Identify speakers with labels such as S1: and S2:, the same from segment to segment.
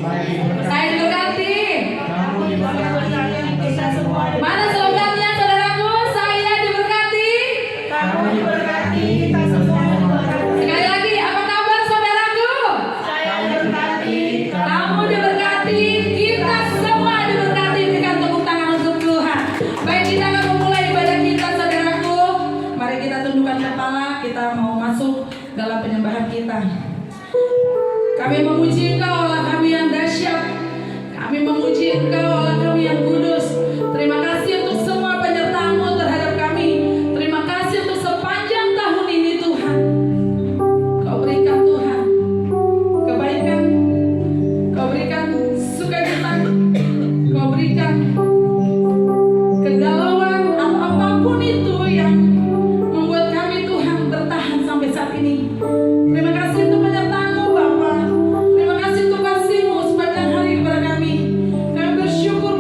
S1: Saya diberkati. Mana slogannya saudaraku? Saya diberkati.
S2: Kamu diberkati, kita semua diberkati.
S1: Sekali lagi, apa kabar saudaraku?
S2: Saya diberkati.
S1: Kamu diberkati, kita semua diberkati. Berikan tepuk tangan untuk Tuhan. Baik, kita akan memulai ibadah kita saudaraku. Mari kita tundukkan kepala, kita mau masuk dalam penyembahan kita. Kami memuji Engkau Allah kami yang dahsyat. Kami memuji Engkau Allah kami yang kudus. Terima kasih untuk semua penyertaan-Mu terhadap kami. Terima kasih untuk sepanjang tahun ini Tuhan. Kau berikan Tuhan kebaikan, Kau berikan sukacita, Kau berikan kegalauan atau apapun itu yang membuat kami Tuhan bertahan sampai saat ini. Terima kasih untuk penyertaan-Mu Bapa. Terima kasih untuk kasih-Mu sepanjang hari kepada kami. Kami bersyukur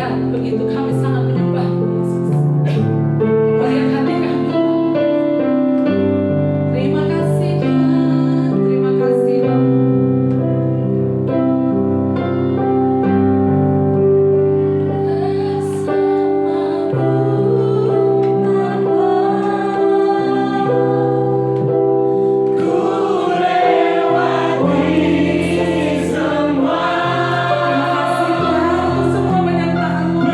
S1: melihat begitu kami sangat menyembah Yesus. Melihat hati kami. Terima kasih Tuhan, terima kasih Bapa. Terima kasih Tuhan untuk semua penyertaan-Mu.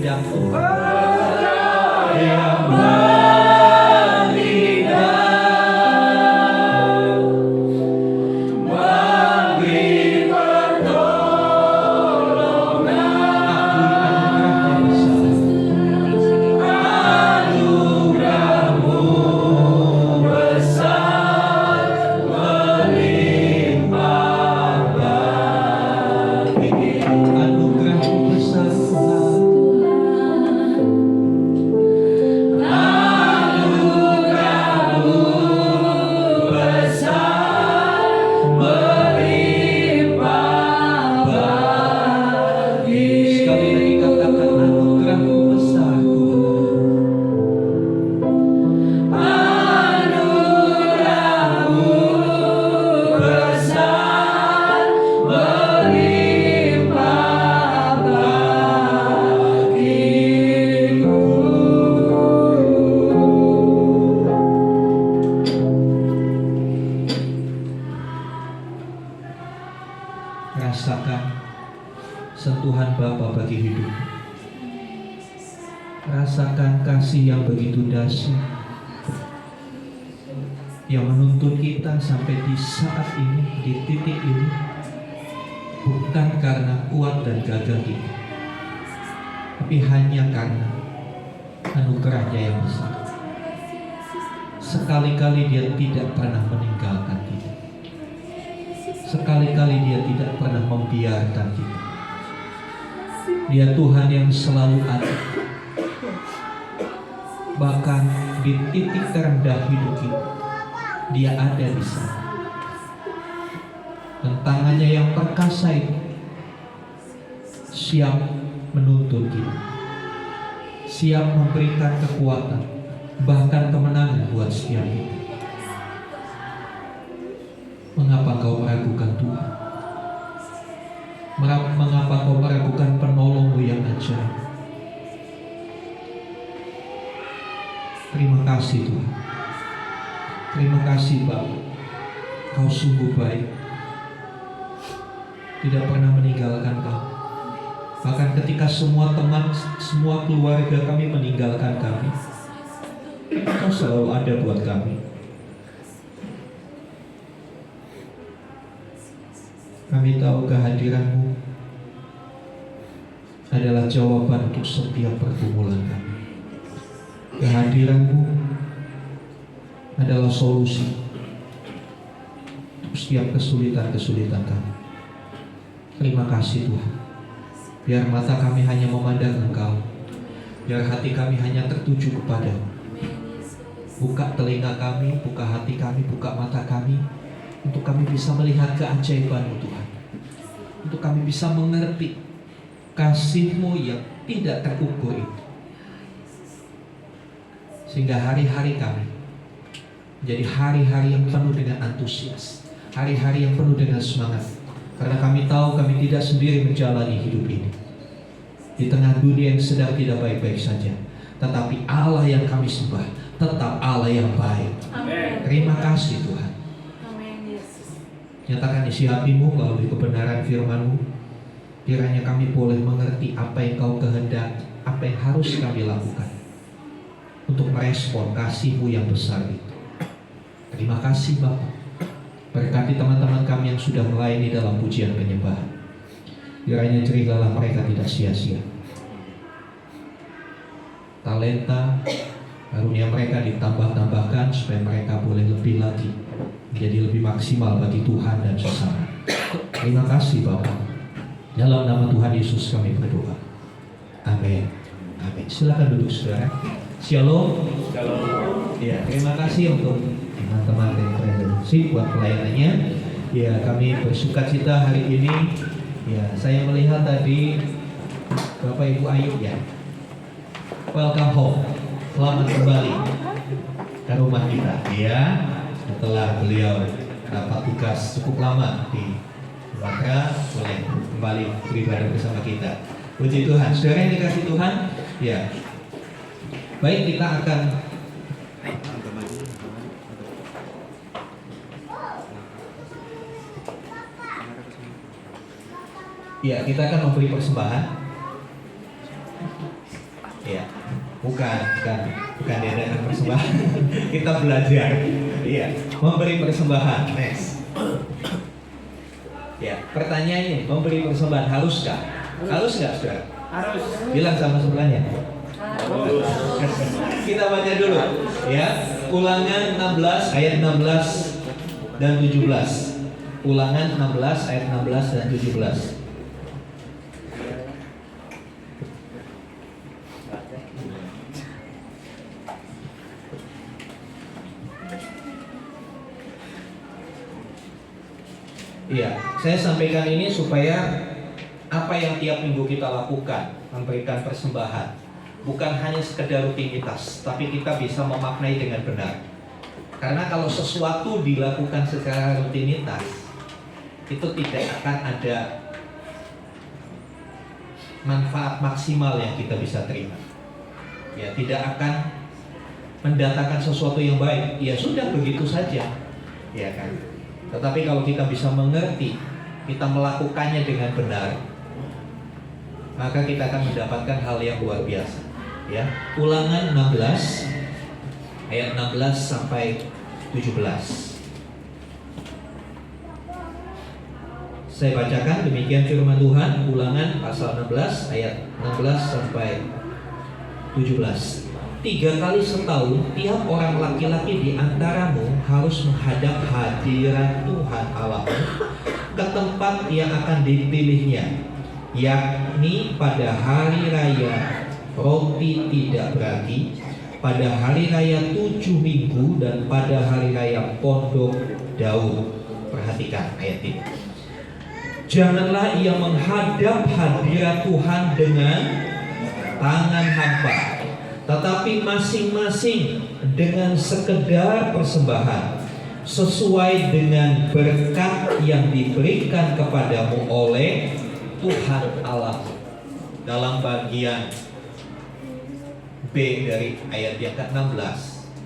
S3: jatuh. Rasakan sentuhan Bapa bagi hidup. Rasakan kasih yang begitu dahsyat yang menuntun kita sampai di saat ini, di titik ini, bukan karena kuat dan gagah kita, tapi hanya karena anugerahnya yang besar. Sekali-kali Dia tidak pernah meninggalkan kita. Sekali-kali Dia tidak pernah membiarkan kita. Dia Tuhan yang selalu ada. Bahkan di titik terendah hidup kita, Dia ada di sana. Dan tangannya yang perkasa itu siap menuntun kita, siap memberikan kekuatan, bahkan kemenangan buat setiap kita. Mengapa kau meragukan Tuhan? Mengapa kau meragukan penolongmu yang ajaib? Terima kasih Tuhan. Terima kasih Bapa. Kau sungguh baik. Tidak pernah meninggalkan kami. Bahkan ketika semua teman, semua keluarga kami meninggalkan kami, Kau selalu ada buat kami. Kami tahu kehadiran-Mu adalah jawaban untuk setiap pergumulan kami. Kehadiran-Mu adalah solusi untuk setiap kesulitan-kesulitan kami. Terima kasih Tuhan. Biar mata kami hanya memandang Engkau, biar hati kami hanya tertuju kepada-Mu. Buka telinga kami, buka hati kami, buka mata kami, untuk kami bisa melihat keajaiban-Mu Tuhan. Untuk kami bisa mengerti kasih-Mu yang tidak terukur itu. Sehingga hari-hari kami menjadi hari-hari yang penuh dengan antusias, hari-hari yang penuh dengan semangat. Karena kami tahu kami tidak sendiri menjalani hidup ini di tengah dunia yang sedang tidak baik-baik saja. Tetapi Allah yang kami sembah tetap Allah yang baik.
S1: Amin.
S3: Terima kasih Tuhan. Nyatakan isi hati-Mu melalui kebenaran firman-Mu. Kiranya kami boleh mengerti apa yang Kau kehendaki, apa yang harus kami lakukan untuk merespon kasih-Mu yang besar itu. Terima kasih Bapa. Berkati teman-teman kami yang sudah melayani dalam pujian penyembahan. Kiranya jerigalah mereka tidak sia-sia. Talenta, karunia mereka ditambah-tambahkan supaya mereka boleh lebih lagi menjadi lebih maksimal bagi Tuhan dan sesama. Terima kasih Bapa. Dalam nama Tuhan Yesus kami berdoa. Amin. Amin. Silakan duduk saudara. Shalom. Shalom. Ya, terima kasih untuk teman-teman yang berinteraksi buat pelayanannya. Ya, kami bersukacita hari ini. Ya, saya melihat tadi Bapak Ibu Ayu ya. Welcome home. Selamat kembali ke rumah kita. Ya, setelah beliau dapat tugas cukup lama di Sumatera, boleh kembali beribadah bersama kita. Puji Tuhan. Saudara yang dikasih Tuhan, ya. Baik, kita akan kita akan memberi persembahan. Iya. Bukan diadakan persembahan. Kita belajar. Iya, memberi persembahan. Next. Ya, pertanyaannya, memberi persembahan haruskah? Harus nggak, saudara?
S2: Harus.
S3: Bilang sama sebelahnya. Kita baca dulu, ya. Ulangan 16 ayat 16 dan 17. Ulangan 16 ayat 16 dan 17. Iya, saya sampaikan ini supaya apa yang tiap minggu kita lakukan, memberikan persembahan, bukan hanya sekedar rutinitas, tapi kita bisa memaknai dengan benar. Karena kalau sesuatu dilakukan secara rutinitas, itu tidak akan ada manfaat maksimal yang kita bisa terima. Ya, tidak akan mendatangkan sesuatu yang baik. Ya sudah, begitu saja, ya kan. Tetapi kalau kita bisa mengerti, kita melakukannya dengan benar, maka kita akan mendapatkan hal yang luar biasa. Ya, Ulangan 16 ayat 16 sampai 17. Saya bacakan demikian firman Tuhan, Ulangan pasal 16 ayat 16 sampai 17. 3 kali setahun tiap orang laki-laki di antaramu harus menghadap hadirat Tuhan Allahmu ke tempat yang akan dipilihnya, yakni pada hari raya roti tidak beragi, pada hari raya 7 minggu, dan pada hari raya pondok Daud. Perhatikan ayat ini. Janganlah ia menghadap hadirat Tuhan dengan tangan hampa, tetapi masing-masing dengan sekedar persembahan sesuai dengan berkat yang diberikan kepadamu oleh Tuhan Allah. Dalam bagian B dari ayat yang ke-16,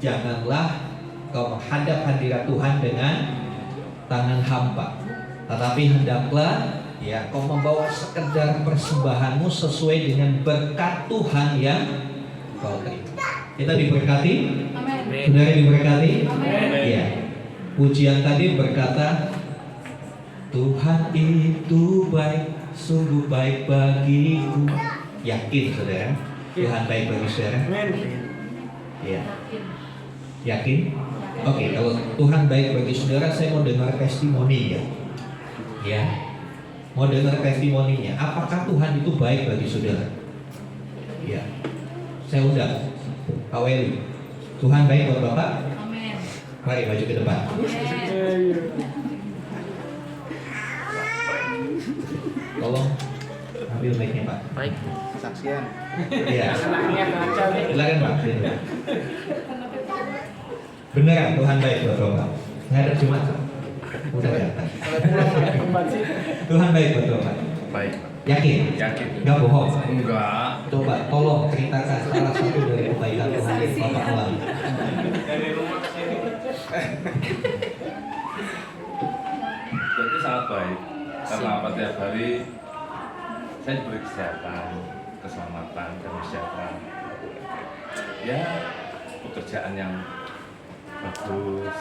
S3: janganlah kau menghadap hadirat Tuhan dengan tangan hampa, tetapi hendaklah ya kau membawa sekedar persembahanmu sesuai dengan berkat Tuhan yang kau terima. Kita diberkati, saudara diberkati. Ya, pujian tadi berkata, Tuhan itu baik, sungguh baik bagiku. Yakin saudara? Tuhan baik bagi saudara? Ya. Yakin? Oke, kalau Tuhan baik bagi saudara, saya mau dengar testimoni ya. Ya, mau dengar testimoninya. Apakah Tuhan itu baik bagi saudara? Ya. Saya undang Pak Weli. Tuhan baik buat Bapak?
S1: Amin.
S3: Mari maju ke depan. Tolong ambil mic-nya Pak.
S2: Baik. Saksian.
S3: Iya. Silakan Pak. Beneran Tuhan baik buat Bapak? Ngadep Jumat. Udah kelihatan. Tuhan baik buat Bapak?
S4: Baik.
S3: Yakin?
S4: Yakin.
S3: Enggak bohong?
S4: Enggak.
S3: Coba tolong ceritakan salah satu dari kebaikan Tuhan yang Bapak alami.
S4: Dari rumah ke sini. Jadi sangat baik. Karena apa, tiap hari saya diberi kesehatan, keselamatan, dan kesejahteraan. Ya, pekerjaan yang bagus.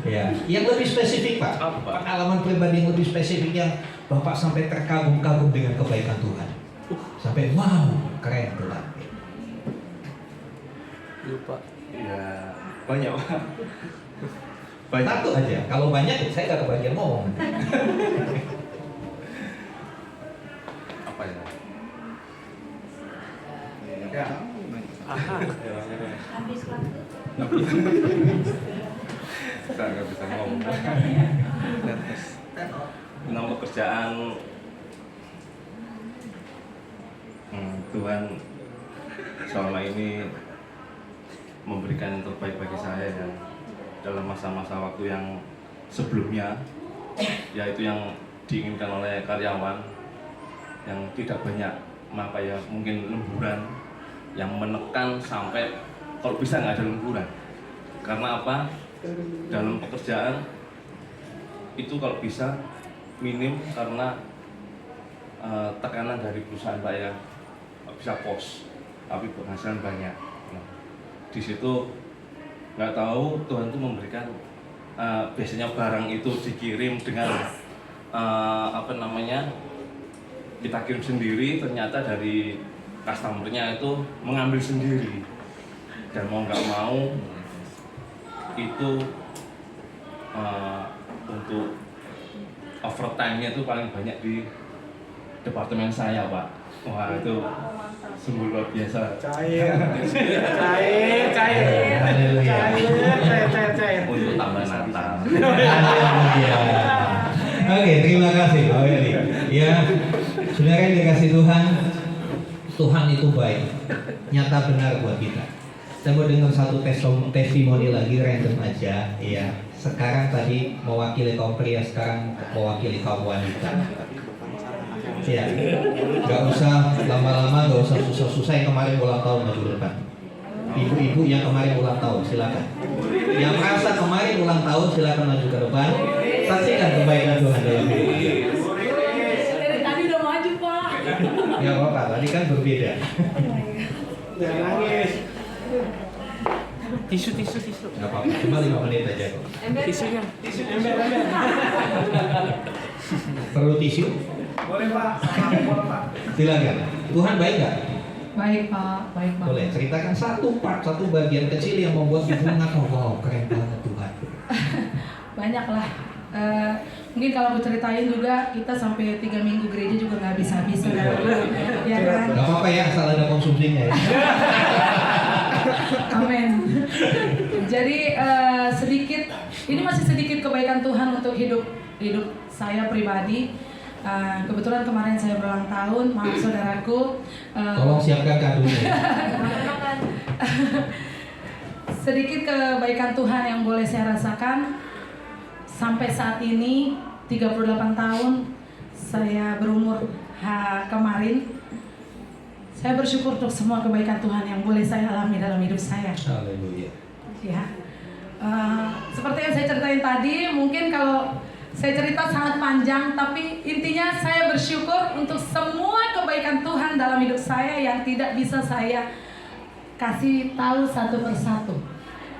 S3: Ya, yang lebih spesifik Pak,
S4: Apa?
S3: pengalaman pribadi yang lebih spesifik yang Bapak sampai terkagum-kagum dengan kebaikan Tuhan, sampai wow keren Tuhan.
S4: Lupa. Ya, banyak Pak.
S3: Satu aja, kalau banyak saya nggak kebagian ngomong.
S4: Apa ya?
S2: Ya.
S1: Habis waktu.
S4: Saya nggak bisa ngomong. Tentang pekerjaan, Tuhan selama ini memberikan yang terbaik bagi saya, dan dalam masa-masa waktu yang sebelumnya, yaitu yang diinginkan oleh karyawan yang tidak banyak, mungkin lemburan yang menekan sampai kalau bisa nggak ada lemburan. Karena apa? Dalam pekerjaan itu kalau bisa minim, karena tekanan dari perusahaan Pak ya, bisa kos tapi penghasilan banyak. Nah, di situ nggak tahu Tuhan tuh memberikan biasanya barang itu dikirim dengan kita kirim sendiri, ternyata dari customernya itu mengambil sendiri, dan mau nggak mau itu untuk overtime-nya itu paling banyak di departemen saya, Pak. Wah, itu sungguh luar biasa.
S2: Cair.
S3: Haleluya.
S4: Untuk tambah Natal.
S3: Haleluya. Oke, terima kasih Pak Willy. Ya, saudara yang dikasih Tuhan, Tuhan itu baik, nyata benar buat kita. Saya mau dengar satu testimoni lagi, random aja. Ya, sekarang tadi mewakili kaum pria, sekarang mewakili kaum wanita. Ya, nggak usah lama-lama, nggak usah susah-susah. Yang kemarin ulang tahun maju depan. Ibu-ibu yang kemarin ulang tahun, silakan. Yang merasa kemarin ulang tahun, silakan maju ke depan. Saksikan kebaikan Tuhan dalam hidup Anda.
S1: Dari tadi udah maju, Pak.
S3: Ya apa, tadi kan berbeda.
S2: Jangan nangis.
S5: Tisu.
S3: Nggak apa-apa, cuma 5 menit aja kok.
S5: Tisunya.
S2: Ember.
S3: Perlu tisu?
S2: Boleh Pak. Boleh Pak.
S3: Silakan. Tuhan baik nggak?
S1: Baik, Pak. Baik, Pak.
S3: Boleh ceritakan satu bagian kecil yang membuat ibu mengatakan, wow, keren banget Tuhan.
S1: Banyak lah. Mungkin kalau aku ceritain juga kita sampai 3 minggu gereja juga nggak habis-habis, saudara. Ya kan?
S3: Nggak apa-apa ya, asal ada konsumsinya ya.
S1: Amin. Jadi sedikit, ini masih sedikit kebaikan Tuhan untuk hidup saya pribadi. Kebetulan kemarin saya berulang tahun, maaf saudaraku.
S3: Tolong siapkan kadonya.
S1: Sedikit kebaikan Tuhan yang boleh saya rasakan. Sampai saat ini 38 tahun saya berumur kemarin. Saya bersyukur untuk semua kebaikan Tuhan yang boleh saya alami dalam hidup saya.
S3: Haleluya.
S1: Ya, seperti yang saya ceritain tadi, mungkin kalau saya cerita sangat panjang, tapi intinya saya bersyukur untuk semua kebaikan Tuhan dalam hidup saya yang tidak bisa saya kasih tahu satu persatu.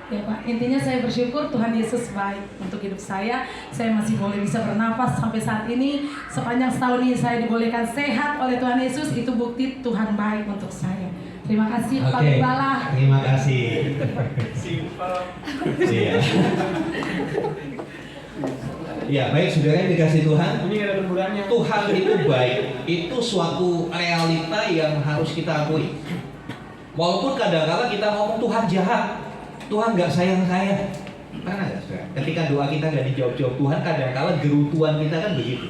S1: Ya Pak, intinya saya bersyukur Tuhan Yesus baik untuk hidup saya. Saya masih boleh bisa bernafas sampai saat ini. Sepanjang setahun ini saya dibolehkan sehat oleh Tuhan Yesus. Itu bukti Tuhan baik untuk saya. Terima kasih Pak
S3: Oke,
S1: Gembala.
S3: terima kasih.
S2: Simpel.
S3: Iya. Ya, baik saudara yang dikasih Tuhan.
S2: Ini ada berbulannya.
S3: Tuhan itu baik, itu suatu realita yang harus kita akui. Walaupun kadang-kala kita ngomong Tuhan jahat, Tuhan nggak sayang saya. Pernah nggak saudara? Ketika doa kita nggak dijawab-jawab Tuhan, kadang-kala gerutuan kita kan begitu.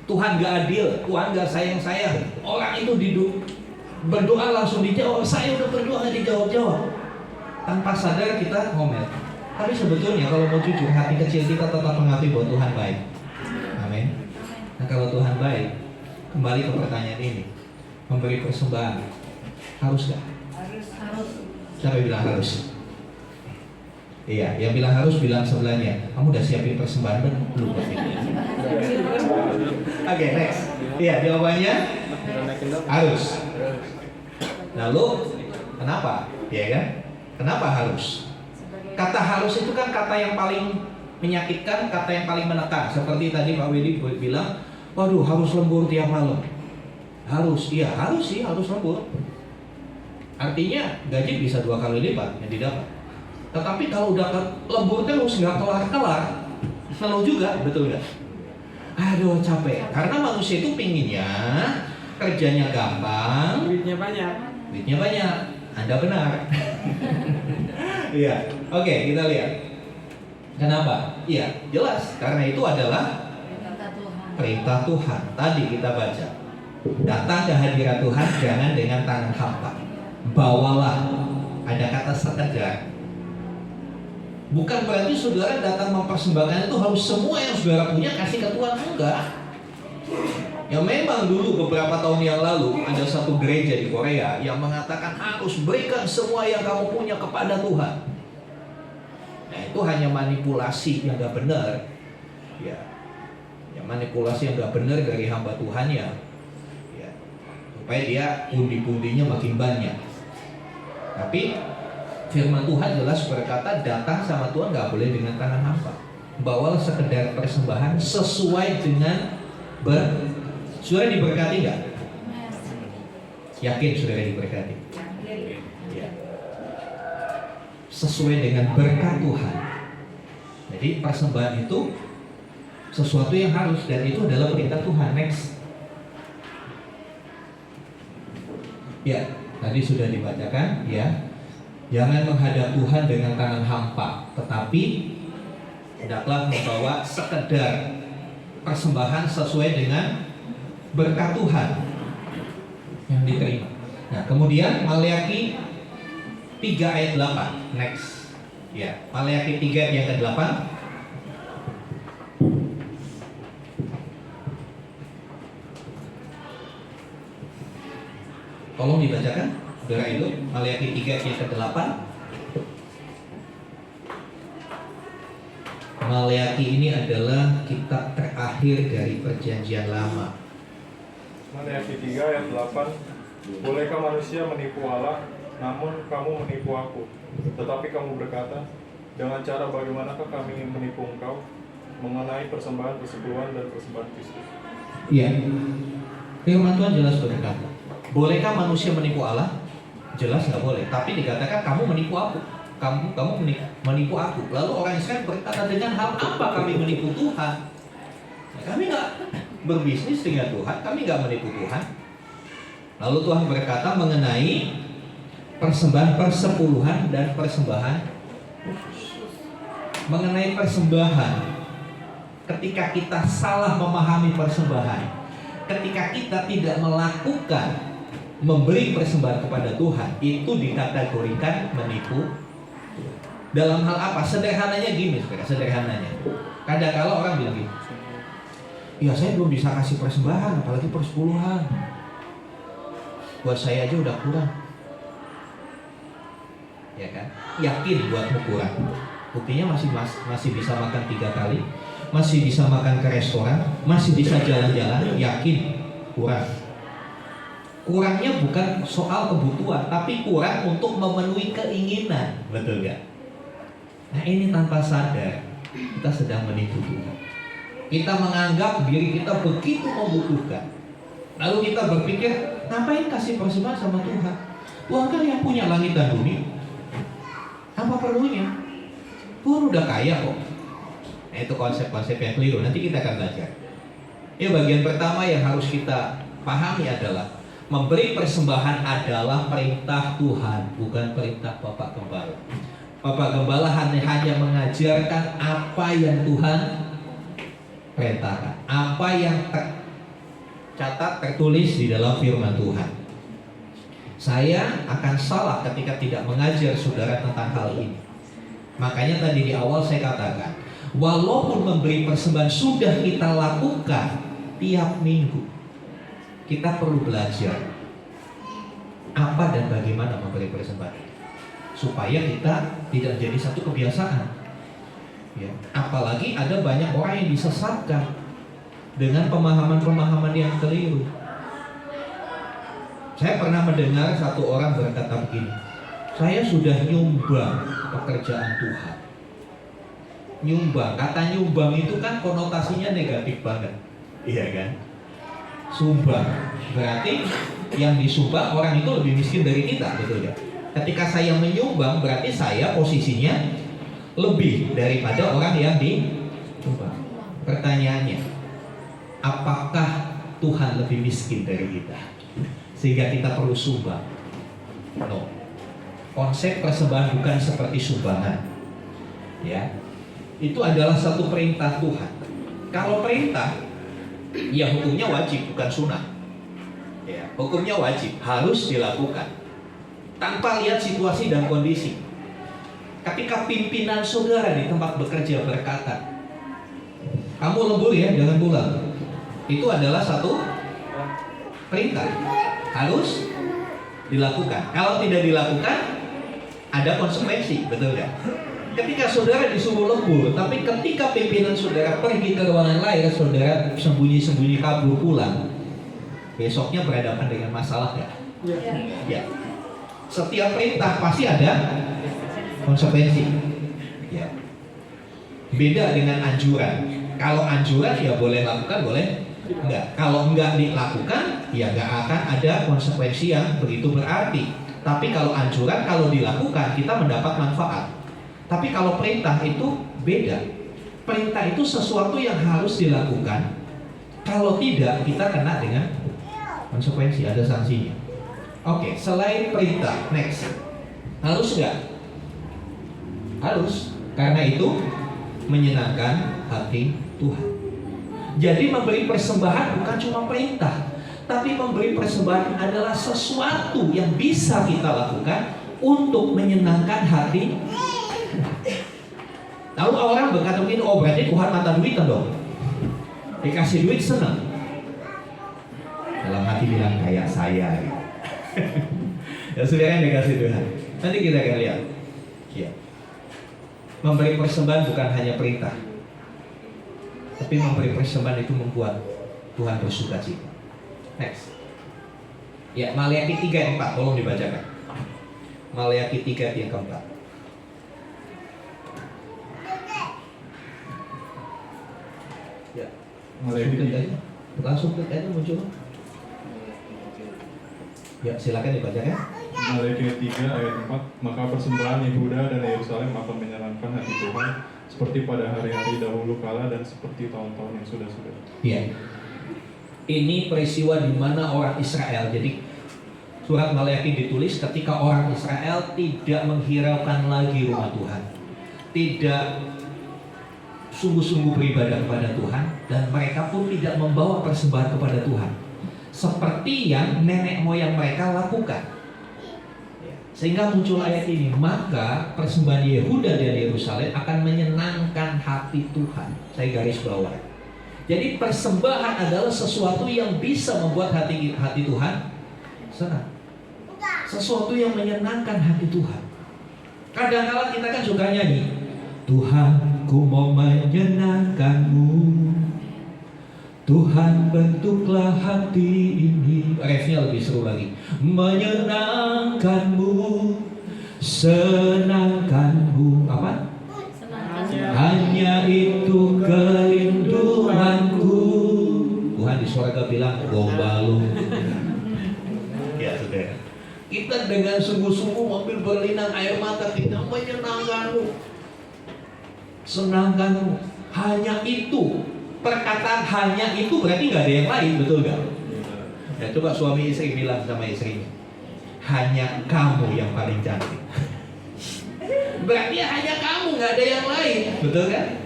S3: Tuhan nggak adil, Tuhan nggak sayang saya. Orang itu berdoa langsung dijawab, saya udah berdoa nggak dijawab-jawab. Tanpa sadar kita ngomel. Tapi sebetulnya kalau mau jujur, hati kecil kita tetap mengakui bahwa Tuhan baik. Amin. Nah kalau Tuhan baik, kembali ke pertanyaan ini, memberi persembahan harus nggak?
S1: Harus.
S3: Siapa yang bilang harus? Iya, yang bilang harus bilang sebelahnya, kamu udah siapin persembahan belum? Oke, next. Iya, jawabannya harus. Lalu kenapa? Ya kan? Kenapa harus? Kata harus itu kan kata yang paling menyakitkan, kata yang paling menekan. Seperti tadi Pak Willy bilang, waduh harus lembur tiap malam. Harus, iya harus sih, harus lembur. Artinya gaji bisa 2 kali lipat yang didapat. Tetapi kalau udah lembur terus nggak kelar-kelar, selalu juga, betul nggak? Aduh capek. Karena manusia itu pinginnya kerjanya gampang,
S2: Duitnya banyak.
S3: duitnya banyak. Anda benar. Iya. Oke, kita lihat. Kenapa? Iya, jelas. Karena itu adalah perintah Tuhan. Tadi kita baca. Datang ke hadirat Tuhan jangan dengan tangan hampa. Bawalah. Ada kata sekedar. Bukan berarti saudara datang mempersembahkan itu harus semua yang saudara punya kasih ke Tuhan, enggak. Ya memang dulu beberapa tahun yang lalu ada satu gereja di Korea yang mengatakan harus berikan semua yang kamu punya kepada Tuhan. Nah itu hanya manipulasi yang gak benar. Ya manipulasi yang gak benar dari hamba Tuhan ya. supaya dia pundi-pundinya makin banyak. Tapi firman Tuhan jelas berkata, datang sama Tuhan nggak boleh dengan tangan hampa. Bawalah sekedar persembahan sesuai dengan Saudara diberkati nggak? Yakin saudara diberkati? Ya. Sesuai dengan berkat Tuhan. Jadi persembahan itu sesuatu yang harus, dan itu adalah perintah Tuhan. Next. Ya, tadi sudah dibacakan ya. Jangan menghadap Tuhan dengan tangan hampa, tetapi hendaklah membawa sekedar persembahan sesuai dengan berkat Tuhan yang diterima. Nah, kemudian Maleakhi 3 ayat 8. Next. Ya, Maleakhi 3 ayat yang ke-8. Tolong dibacakan, saudara itu, Maleakhi 3 ayat yang ke-8. Maleakhi ini adalah kitab terakhir dari Perjanjian Lama.
S2: Maleakhi 3 ayat 8. Bolehkah manusia menipu Allah, namun kamu menipu aku? Tetapi kamu berkata, dengan cara bagaimanakah kami menipu engkau mengenai persembahan persepuluhan dan persembahan Kristus?
S3: Iya, firman Tuhan jelas berkata, bolehkah manusia menipu Allah? Jelas nggak boleh. Tapi dikatakan kamu menipu aku. Kamu menipu aku. Lalu orang Israel berkata, dengan hal apa kami menipu Tuhan? Ya, kami nggak berbisnis dengan Tuhan, kami nggak menipu Tuhan. Lalu Tuhan berkata mengenai persembahan persepuluhan dan persembahan khusus. Mengenai persembahan, ketika kita salah memahami persembahan, ketika kita tidak melakukan memberi persembahan kepada Tuhan, itu dikategorikan menipu. Dalam hal apa? Sederhananya gini, sederhananya. Kadang-kala orang bilang gini, ya saya belum bisa kasih persembahan, apalagi persepuluhan. Buat saya aja udah kurang. Ya kan? Yakin buatmu kurang. Buktinya masih bisa makan 3 kali, masih bisa makan ke restoran, masih bisa jalan-jalan. Yakin kurang. Kurangnya bukan soal kebutuhan, tapi kurang untuk memenuhi keinginan. Betul gak? Nah, ini tanpa sadar kita sedang menipu Tuhan. Kita menganggap diri kita begitu membutuhkan, lalu kita berpikir, ngapain kasih persembahan sama Tuhan? Tuhan kan yang punya langit dan bumi. Apa perlunya? Tuhan udah kaya kok. Nah, itu konsep-konsep yang keliru. Nanti kita akan belajar. Ya, bagian pertama yang harus kita pahami adalah memberi persembahan adalah perintah Tuhan, bukan perintah Bapak Gembala. Bapak Gembala hanya mengajarkan apa yang Tuhan perintahkan, apa yang tercatat tertulis di dalam firman Tuhan. Saya akan salah ketika tidak mengajar saudara tentang hal ini. Makanya tadi di awal saya katakan, walaupun memberi persembahan sudah kita lakukan tiap minggu, kita perlu belajar apa dan bagaimana memberi persembahan, supaya kita tidak jadi satu kebiasaan. Ya. Apalagi ada banyak orang yang disesatkan dengan pemahaman-pemahaman yang keliru. Saya pernah mendengar satu orang berkata begini, saya sudah nyumbang pekerjaan Tuhan. Nyumbang, kata nyumbang itu kan konotasinya negatif banget, iya kan? Sumbang, berarti yang disumbang orang itu lebih miskin dari kita, betul ya? Ketika saya menyumbang, berarti saya posisinya lebih daripada orang yang disumbang. Pertanyaannya, apakah Tuhan lebih miskin dari kita sehingga kita perlu sumbang? No. Konsep persembahan bukan seperti sumbangan. Ya. Itu adalah satu perintah Tuhan. Kalau perintah, ya hukumnya wajib, bukan sunnah. Ya, hukumnya wajib, harus dilakukan tanpa lihat situasi dan kondisi. Ketika pimpinan saudara di tempat bekerja berkata, kamu lembur ya, jangan pulang, itu adalah satu perintah, harus dilakukan. Kalau tidak dilakukan, ada konsekuensi, betul nggak? Ketika saudara disuruh lembur, tapi ketika pimpinan saudara pergi ke ruangan lain, saudara sembunyi-sembunyi kabur pulang, Besoknya berhadapan dengan masalah nggak? Ya. Setiap perintah pasti ada konsekuensi. Ya. Beda dengan anjuran. Kalau anjuran ya boleh lakukan, boleh enggak. Kalau enggak dilakukan, ya enggak akan ada konsekuensi yang begitu berarti. Tapi kalau anjuran, kalau dilakukan kita mendapat manfaat. Tapi kalau perintah itu beda. Perintah itu sesuatu yang harus dilakukan. Kalau tidak, kita kena dengan konsekuensi, ada sanksinya. Oke, selain perintah, next. Harus enggak? Harus. Karena itu menyenangkan hati Tuhan. Jadi memberi persembahan bukan cuma perintah, tapi memberi persembahan adalah sesuatu yang bisa kita lakukan untuk menyenangkan hati. Lalu orang berkata begini, oh berarti Tuhan mata duitan dong. Dikasih duit senang. Dalam hati bilang kayak saya. Ya saudara yang dikasih Tuhan. Nanti kita akan lihat. Ya. Memberi persembahan bukan hanya perintah, tapi memberi persembahan itu membuat Tuhan bersukacita. Next. Ya, Maleakhi 3 ayat 4, tolong dibacakan. Maleakhi 3 ayat yang keempat. Ya,
S2: Maleakhi
S3: langsung ke ayatnya muncul. Ya, silakan dibacakan.
S2: Maleakhi 3 ayat 4, maka persembahan Yehuda dan Yerusalem akan menyenangkan hati Tuhan seperti pada hari-hari dahulu kala dan seperti tahun-tahun yang sudah-sudah.
S3: Ya. Ini peristiwa di mana orang Israel, jadi surat Maleakhi ditulis ketika orang Israel tidak menghiraukan lagi rumah Tuhan, tidak sungguh-sungguh beribadah kepada Tuhan, dan mereka pun tidak membawa persembahan kepada Tuhan seperti yang nenek moyang mereka lakukan. Sehingga muncul ayat ini, maka persembahan Yehuda dan Yerusalem akan menyenangkan hati Tuhan. Saya garis bawah. Jadi persembahan adalah sesuatu yang bisa membuat hati Tuhan senang. Sesuatu yang menyenangkan hati Tuhan. Kadang-kadang kita kan suka nyanyi, Tuhan ku mau menyenangkanmu, Tuhan bentuklah hati ini. Refnya lebih seru lagi. Menyenangkanmu, senangkanmu. Apa? Hanya itu kerinduanku. Tuhan di surga bilang, gombalum. Ya saudara, kita dengan sungguh-sungguh mobil berlinang air mata, kita menyenangkanmu, senangkanmu. Hanya itu. Perkataan hanya itu berarti nggak ada yang lain, betul nggak? Ya, coba suami istri bilang sama istrinya, hanya kamu yang paling cantik. Berarti hanya kamu, nggak ada yang lain, betul kan?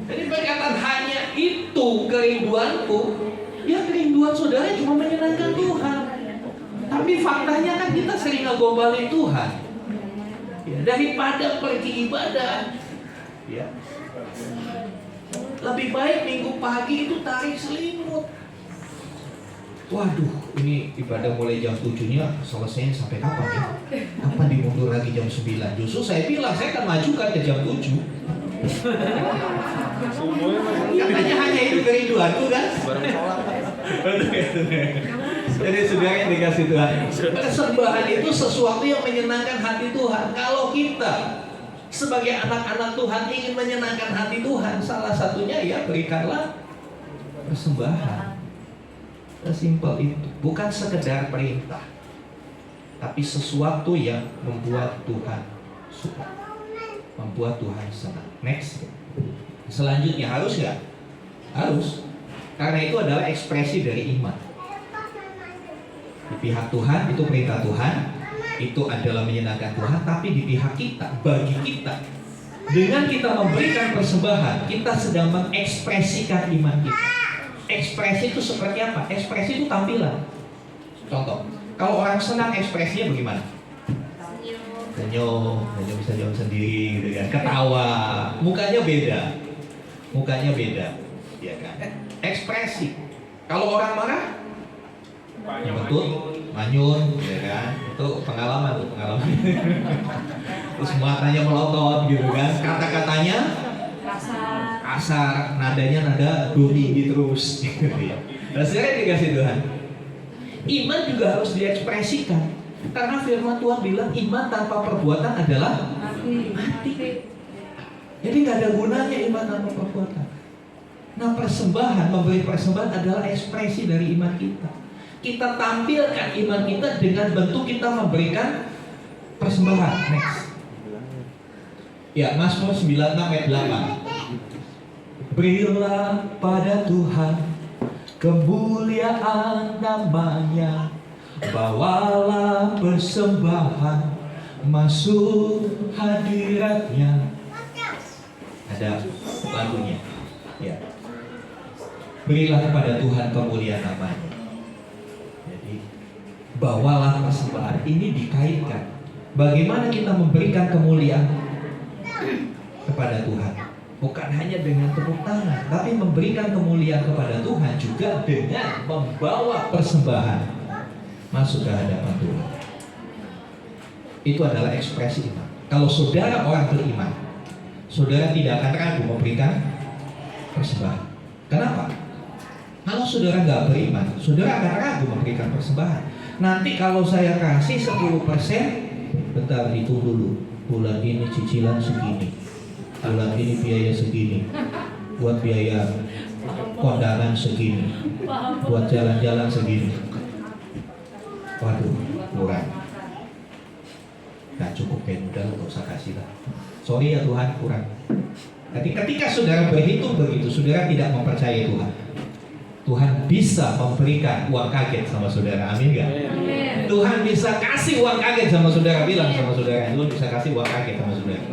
S3: Jadi perkataan hanya itu kerinduanku, ya kerinduan saudara cuma menyenangkan Tuhan. Tapi faktanya kan kita sering ngegombalin Tuhan. Ya, daripada pergi ibadah, ya. Lebih baik minggu pagi itu tarik selimut. Waduh, ini ibadah mulai jam 7-nya selesainya sampai kapan ya? Kapan dimundur lagi jam 9? Justru saya bilang, saya akan majukan ke jam 7. Katanya hanya itu kerinduanku kan? Jadi saudara yang dikasih Tuhan, persembahan itu sesuatu yang menyenangkan hati Tuhan. Kalau kita sebagai anak-anak Tuhan ingin menyenangkan hati Tuhan, salah satunya ya berikanlah persembahan. Sesimpel itu. Bukan sekedar perintah, tapi sesuatu yang membuat Tuhan suka, membuat Tuhan senang. Next. Selanjutnya harus nggak? Harus. Karena itu adalah ekspresi dari iman. Di pihak Tuhan itu perintah Tuhan, itu adalah menyenangkan Tuhan, tapi di pihak kita, bagi kita, dengan kita memberikan persembahan, kita sedang mengekspresikan iman kita. Ekspresi itu seperti apa? Ekspresi itu tampilan. Contoh, kalau orang senang ekspresinya bagaimana? Senyum, bisa senyum sendiri, gitu kan? Ketawa, mukanya beda, ya kan? Ekspresi. Kalau orang marah, betul, manyun, ya kan? Itu pengalaman. Terus matanya melotot, gitu kan? Kata-katanya kasar, nadanya nada do tinggi terus. Nah, sekarang dikasih Tuhan. Iman juga harus diekspresikan. Karena firman Tuhan bilang iman tanpa perbuatan adalah mati. Jadi nggak ada gunanya iman tanpa perbuatan. Nah, persembahan, memberi persembahan adalah ekspresi dari iman kita. Kita tampilkan iman kita dengan bentuk kita memberikan persembahan. Next. Ya, Mazmur 96 ayat 8. Berilah pada Tuhan kemuliaan namanya, bawalah persembahan masuk hadiratnya. Ada lagunya. Ya. Berilah kepada Tuhan kemuliaan namanya. Jadi bawalah persembahan. Ini dikaitkan. Bagaimana kita memberikan kemuliaan kepada Tuhan? Bukan hanya dengan tepuk tangan, tapi memberikan kemuliaan kepada Tuhan juga dengan membawa persembahan masuk ke hadapan Tuhan. Itu adalah ekspresi iman. Kalau saudara orang beriman, saudara tidak akan ragu memberikan persembahan. Kenapa? Kalau saudara nggak beriman, saudara akan ragu memberikan persembahan. Nanti kalau saya kasih 10%, bentar hitung dulu. Bulan ini cicilan segini, bulan ini biaya segini, buat biaya kondangan segini, buat jalan-jalan segini. Waduh, murah. Gak cukup kayak udah, gak usah kasih lah. Sorry ya Tuhan, kurang. Jadi ketika saudara berhitung begitu, saudara tidak mempercayai Tuhan. Tuhan bisa memberikan uang kaget sama saudara, amin gak? Tuhan bisa kasih uang kaget sama saudara, bilang sama saudara, Tuhan bisa kasih uang kaget sama saudara.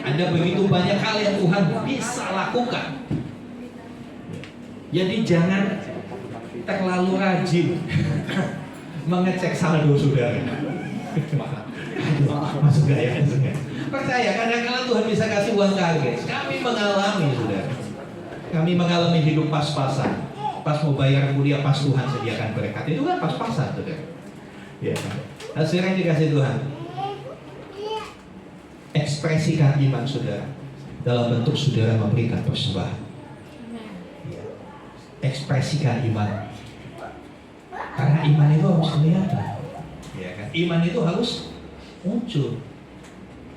S3: Ada begitu banyak hal yang Tuhan bisa lakukan. Jadi jangan terlalu rajin mengecek saldo saudara. Masuk gak ya? Percaya, kadang-kadang Tuhan bisa kasih uang kaget. Kami mengalami saudara. Kami mengalami hidup pas-pasan. Pas mau bayar kuliah, pas Tuhan sediakan berkat. Itu kan pas-pasan saudara. Ya. Hasilnya dikasih Tuhan. Ekspresikan iman saudara dalam bentuk saudara memberikan persembahan. Ya. Ekspresikan iman. Karena iman itu harus kelihatan. Ya kan? Iman itu harus muncul.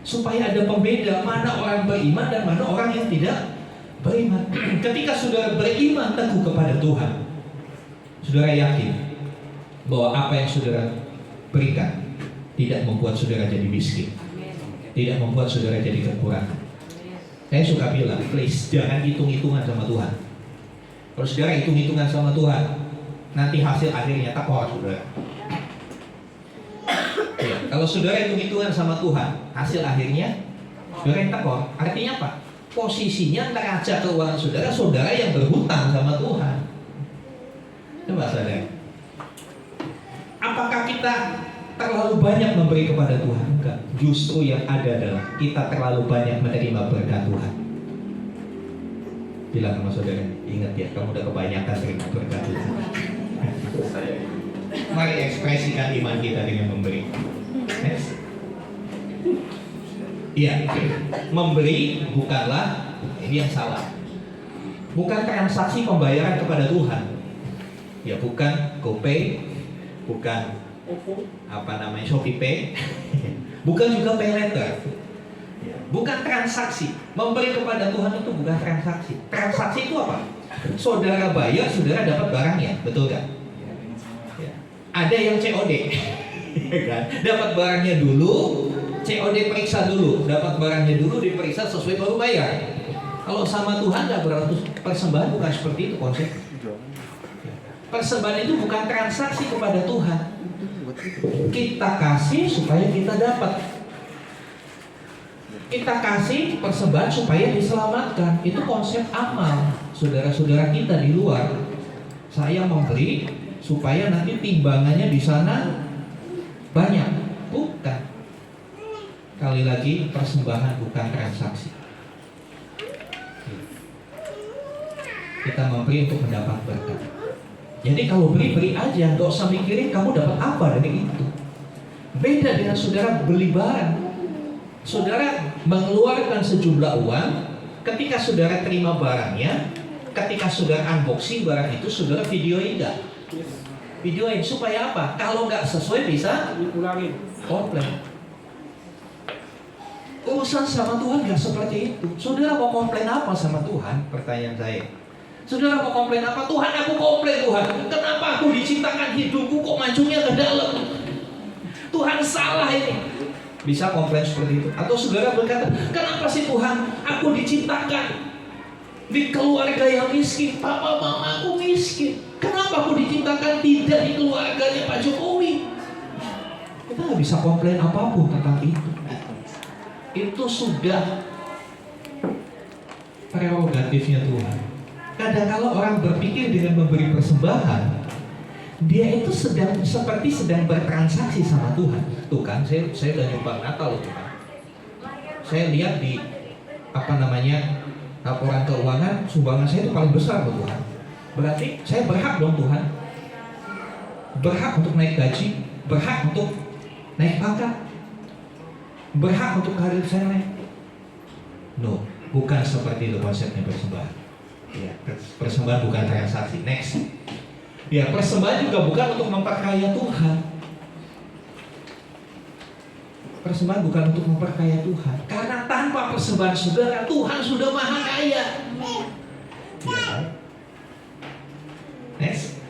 S3: Supaya ada pembeda mana orang beriman dan mana orang yang tidak beriman. Ketika saudara beriman teguh kepada Tuhan, saudara yakin bahwa apa yang saudara berikan tidak membuat saudara jadi miskin, tidak membuat saudara jadi kekurangan. Saya suka bilang, please jangan hitung-hitungan sama Tuhan. Kalau saudara hitung-hitungan sama Tuhan, nanti hasil akhirnya takwa saudara. Ya, kalau saudara hitung-hitungan sama Tuhan, hasil akhirnya saudara yang takwa. Artinya apa? Posisinya neraca keuangan saudara, saudara yang berhutang sama Tuhan. Coba saudara, apakah kita terlalu banyak memberi kepada Tuhan? Enggak. Justru yang ada adalah kita terlalu banyak menerima berkat Tuhan. Bilang sama saudara, ingat ya, kamu udah kebanyakan terima berkat Tuhan. Mari ekspresikan iman kita dengan memberi. Next. Iya, memberi bukanlah, ini yang salah. Bukan transaksi pembayaran kepada Tuhan. Ya, bukan GoPay, bukan Shopee Pay, bukan juga Pay Letter. Bukan transaksi. Memberi kepada Tuhan itu bukan transaksi. Transaksi itu apa? Saudara bayar, saudara dapat barangnya, betul kan? Ya. Ada yang COD, kan? Dapat barangnya dulu, COD periksa dulu, dapat barangnya dulu, diperiksa sesuai baru bayar. Kalau sama Tuhan nggak berarti persembahan bukan seperti itu konsep. Persembahan itu bukan transaksi kepada Tuhan. Kita kasih supaya kita dapat. Kita kasih persembahan supaya diselamatkan. Itu konsep amal. Saudara-saudara kita di luar, saya memberi supaya nanti timbangannya di sana banyak. Bukan. Kali lagi, persembahan bukan transaksi. Kita memberi untuk mendapat berkat. Jadi kalau beri aja, gak usah mikirin kamu dapat apa dari itu. Beda dengan saudara beli barang. Saudara mengeluarkan sejumlah uang, ketika saudara terima barangnya, ketika saudara unboxing barang itu, saudara videoin enggak? Videoin supaya apa? Kalau nggak sesuai bisa
S5: Diulangin.
S3: komplain. Urusan sama Tuhan nggak seperti itu. Saudara mau komplain apa sama Tuhan? Pertanyaan saya. Saudara mau komplain apa? Tuhan, aku komplain Tuhan. Kenapa aku diciptakan hidungku kok majunya ke dalam? Tuhan salah ini. Bisa komplain seperti itu. Atau saudara berkata, kenapa sih Tuhan aku diciptakan di keluarga yang miskin? Papa mama aku miskin. Kenapa aku diciptakan tidak di keluarganya Pak Jokowi? Kita nggak bisa komplain apapun tentang itu. Itu sudah prerogatifnya Tuhan. Kadang kalau orang berpikir dengan memberi persembahan, dia itu seperti sedang bertransaksi sama Tuhan. Tuh kan, saya udah nyumbang Natal loh Tuhan. Saya lihat di laporan keuangan, sumbangan saya itu paling besar loh Tuhan. Berarti saya berhak dong Tuhan. Berhak untuk naik gaji, berhak untuk naik pangkat, berhak untuk karir saya naik. No, bukan seperti itu konsepnya persembahan. Ya, persembahan bukan transaksi. Next. Ya, persembahan juga bukan untuk memperkaya Tuhan. Persembahan bukan untuk memperkaya Tuhan. Karena tanpa persembahan saudara, Tuhan sudah maha kaya. Ya, kan? Next.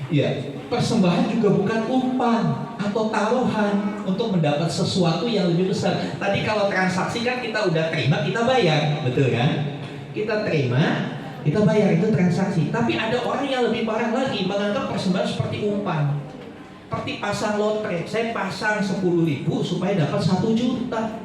S3: Ya, persembahan juga bukan umpan atau taruhan untuk mendapat sesuatu yang lebih besar. Tadi kalau transaksi kan kita udah terima, kita bayar, betul kan? Kita terima, kita bayar, itu transaksi. Tapi ada orang yang lebih parah lagi, menganggap persembahan seperti umpan, seperti pasang lotre. Saya pasang 10.000 supaya dapat 1 juta.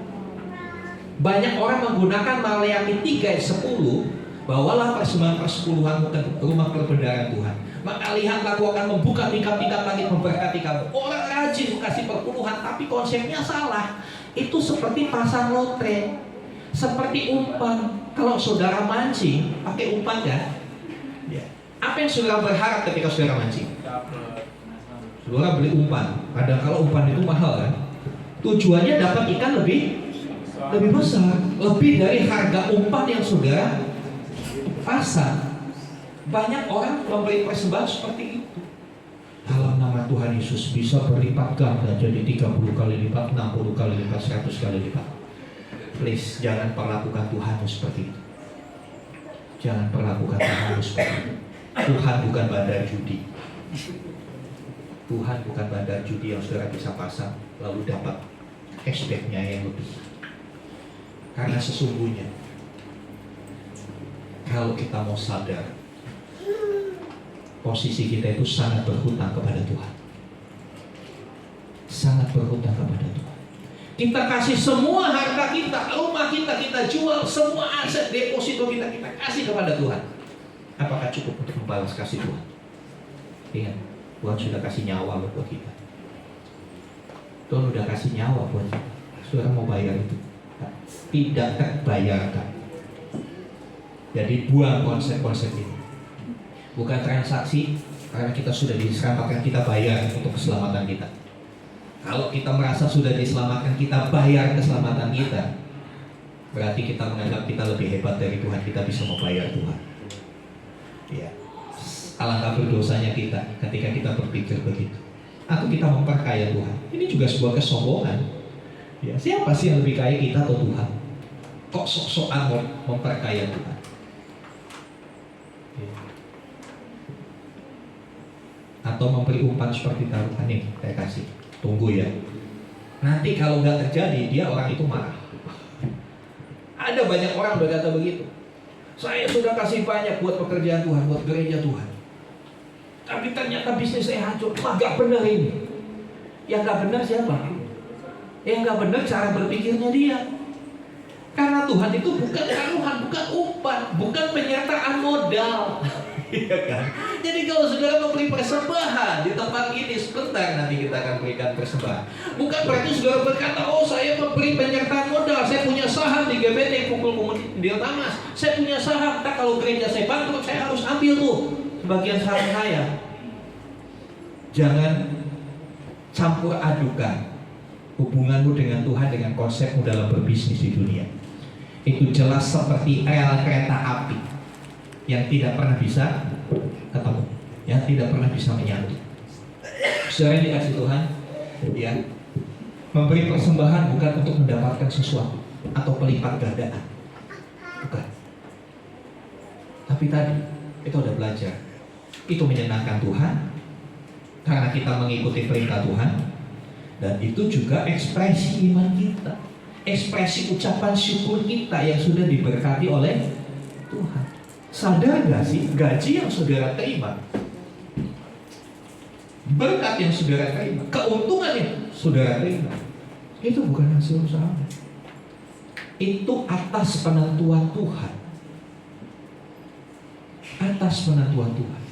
S3: Banyak orang menggunakan Maleakhi 3 ayat 10, bawalah persembahan persepuluhanmu ke rumah perbendaharaan Tuhan. Maka lihatlah aku akan membuka tingkap-tingkap langit memberkati kamu. Orang rajin kasih perpuluhan, tapi konsepnya salah. Itu seperti pasang lotre, seperti umpan. Kalau saudara mancing, pakai umpan kan? Ya. Apa yang saudara berharap ketika saudara mancing? Saudara beli umpan. Kadang kalau umpan itu mahal kan? Tujuannya dapat ikan lebih besar, lebih dari harga umpan yang saudara pasang. Banyak orang memberi persembahan seperti itu. Dalam nama Tuhan Yesus bisa berlipat ganda jadi 30 kali lipat, 60 kali lipat, 100 kali lipat. Please, jangan perlakukan Tuhanmu seperti itu. Jangan perlakukan Tuhanmu seperti itu. Tuhan bukan bandar judi. Tuhan bukan bandar judi yang saudara bisa pasang lalu dapat cashback-nya yang lebih. Karena sesungguhnya kalau kita mau sadar, posisi kita itu sangat berhutang kepada Tuhan. Sangat berhutang kepada Tuhan. Kita kasih semua harta kita, rumah kita jual, semua aset deposito kita kasih kepada Tuhan. Apakah cukup untuk membalas kasih Tuhan? Ingat, Tuhan sudah kasih nyawa buat kita. Tuhan sudah kasih nyawa buat kita. Saudara mau bayar itu? Tidak terbayarkan. Jadi buang konsep-konsep ini. Bukan transaksi, karena kita sudah diselamatkan, kita bayar untuk keselamatan kita. Kalau kita merasa sudah diselamatkan, kita bayar keselamatan kita, berarti kita menganggap kita lebih hebat dari Tuhan, kita bisa membayar Tuhan. Ya. Alangkah berdosanya kita ketika kita berpikir begitu. Atau kita memperkaya Tuhan. Ini juga sebuah kesombongan. Ya, siapa sih yang lebih kaya, kita atau Tuhan? Kok sok-sokan memperkaya Tuhan? Ya. Atau memberi umpan seperti taruhan nih, saya kasih. Tunggu ya. Nanti kalau nggak terjadi, dia orang itu marah. Ada banyak orang berkata begitu. Saya sudah kasih banyak buat pekerjaan Tuhan, buat gereja Tuhan. Tapi ternyata bisnis saya hancur. Wah, nggak benar ini. Yang nggak benar siapa? Yang nggak benar cara berpikirnya dia. Karena Tuhan itu bukan taruhan, bukan umpan, bukan penyertaan modal. Iya kan? Jadi kalau saudara memberi persembahan di tempat ini, sebentar nanti kita akan berikan persembahan. Bukan berarti saudara berkata, oh saya memberi penyertaan modal, saya punya saham di GBT, Pukul Komunitas di Tamas, saya punya saham. Tak kalau gereja saya bangkrut, saya harus ambil tuh sebagian saham saya. Jangan campur adukan hubunganmu dengan Tuhan dengan konsepmu dalam berbisnis di dunia. Itu jelas seperti rel kereta api yang tidak pernah bisa ketemu. yang tidak pernah bisa menyatu. Saudara yang dikasih Tuhan, ya, memberi persembahan bukan untuk mendapatkan sesuatu atau pelipat gandaan, bukan. Tapi tadi kita udah belajar, itu menyenangkan Tuhan karena kita mengikuti perintah Tuhan, dan itu juga ekspresi iman kita, ekspresi ucapan syukur kita yang sudah diberkati oleh Tuhan. Sadar gak sih, gaji yang saudara terima, berkat yang saudara terima, keuntungan yang saudara terima, itu bukan hasil usaha, itu atas penentuan Tuhan. Atas penentuan Tuhan.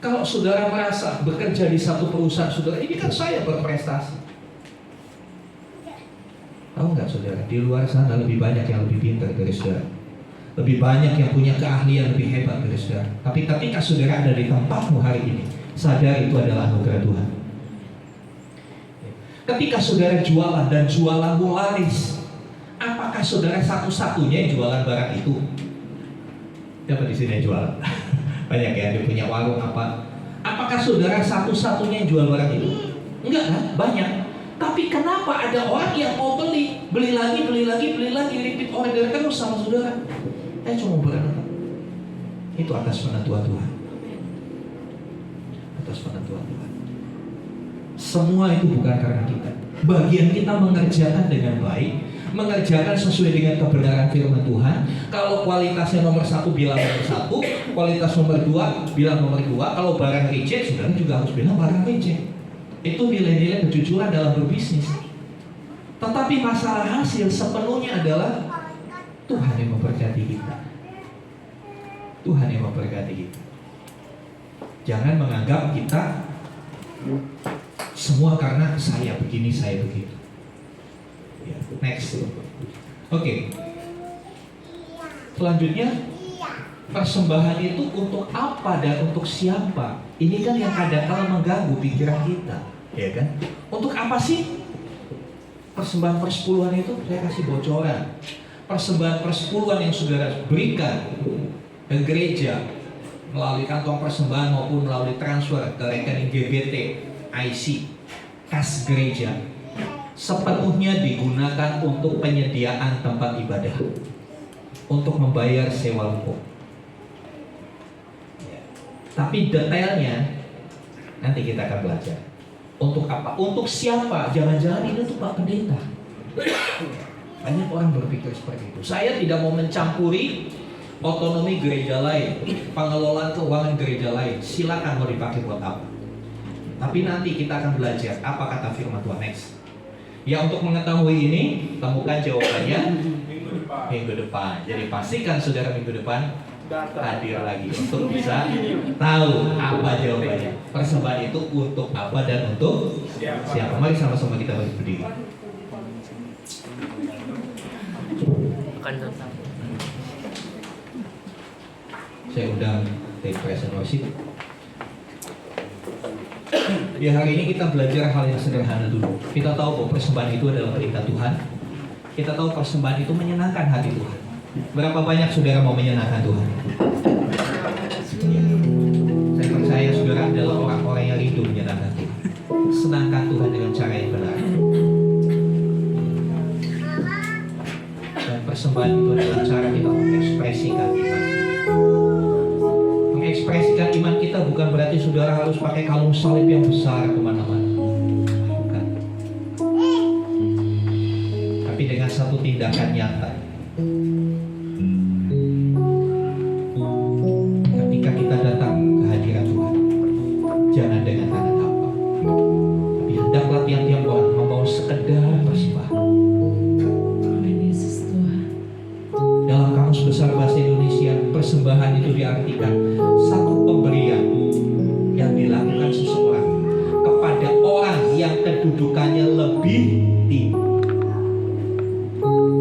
S3: Kalau saudara merasa bekerja di satu perusahaan saudara, ini kan saya berprestasi. Tahu nggak saudara, di luar sana lebih banyak yang lebih pintar dari saudara, lebih banyak yang punya keahlian lebih hebat dari saudara. Tapi ketika saudara ada di tempatmu hari ini, sadar itu adalah anugerah Tuhan. Ketika saudara jualan dan jualanmu laris, apakah saudara satu-satunya yang jualan barang itu? Siapa di sini yang jualan? Banyak ya, dia punya warung apa? Apakah saudara satu-satunya yang jual barang itu? Enggak kan? Banyak. Tapi kenapa ada orang yang mau beli lagi, repeat order terus sama saudara? Saya cuma berapa? Itu atas penentuan Tuhan. Atas penentuan Tuhan. Semua itu bukan karena kita. Bagian kita mengerjakan dengan baik, mengerjakan sesuai dengan kebenaran firman Tuhan. Kalau kualitasnya nomor 1 bilang nomor 1, kualitas nomor 2 bilang nomor 2. Kalau barang reject, saudara juga harus bilang barang reject. Itu nilai-nilai kejujuran dalam berbisnis. Tetapi masalah hasil sepenuhnya adalah Tuhan yang memberkati kita. Tuhan yang memberkati kita. Jangan menganggap kita semua karena saya begini, saya begitu. Ya, next. Oke. Selanjutnya, persembahan itu untuk apa dan untuk siapa? Ini kan yang kadang-kala mengganggu pikiran kita, ya kan? Untuk apa sih persembahan persepuluhan itu? Saya kasih bocoran. Persembahan persepuluhan yang saudara berikan ke gereja melalui kantong persembahan maupun melalui transfer ke rekening GBT, IC, kas gereja, sepenuhnya digunakan untuk penyediaan tempat ibadah, untuk membayar sewa ruko. Tapi detailnya nanti kita akan belajar. Untuk apa? Untuk siapa? Jangan-jangan ini untuk Pak Pendeta. Banyak orang berpikir seperti itu. Saya tidak mau mencampuri otonomi gereja lain, pengelolaan keuangan gereja lain. Silakan mau dipakai buat apa. Tapi nanti kita akan belajar apa kata firman Tuhan next. Ya, untuk mengetahui ini, temukan jawabannya minggu depan. Jadi pastikan saudara minggu depan hadir lagi untuk bisa tahu apa jawabannya. Persembahan itu untuk apa dan untuk siapa? Mari sama-sama kita berdiri. Saya undang Take Praise and Worship. Di hari ini kita belajar hal yang sederhana dulu. Kita tahu bahwa persembahan itu adalah perintah Tuhan. Kita tahu persembahan itu menyenangkan hati Tuhan. Berapa banyak saudara mau menyenangkan Tuhan? Ya. Saya percaya saudara adalah orang-orang yang rindu menyenangkan Tuhan. Senangkan Tuhan dengan cara yang benar. Dan persembahan itu adalah cara kita mengekspresikan iman. Mengekspresikan iman kita bukan berarti saudara harus pakai kalung salib yang besar kemana-mana. Bukan. Tapi dengan satu tindakan nyata. Ketika kita datang ke hadirat Tuhan, jangan dengan tangan hampa, tapi hendaklah tiap-tiap orang membawa sekedar persembahan. Dalam Kamus Besar Bahasa Indonesia, persembahan itu diartikan satu pemberian yang dilakukan seseorang kepada orang yang kedudukannya lebih tinggi.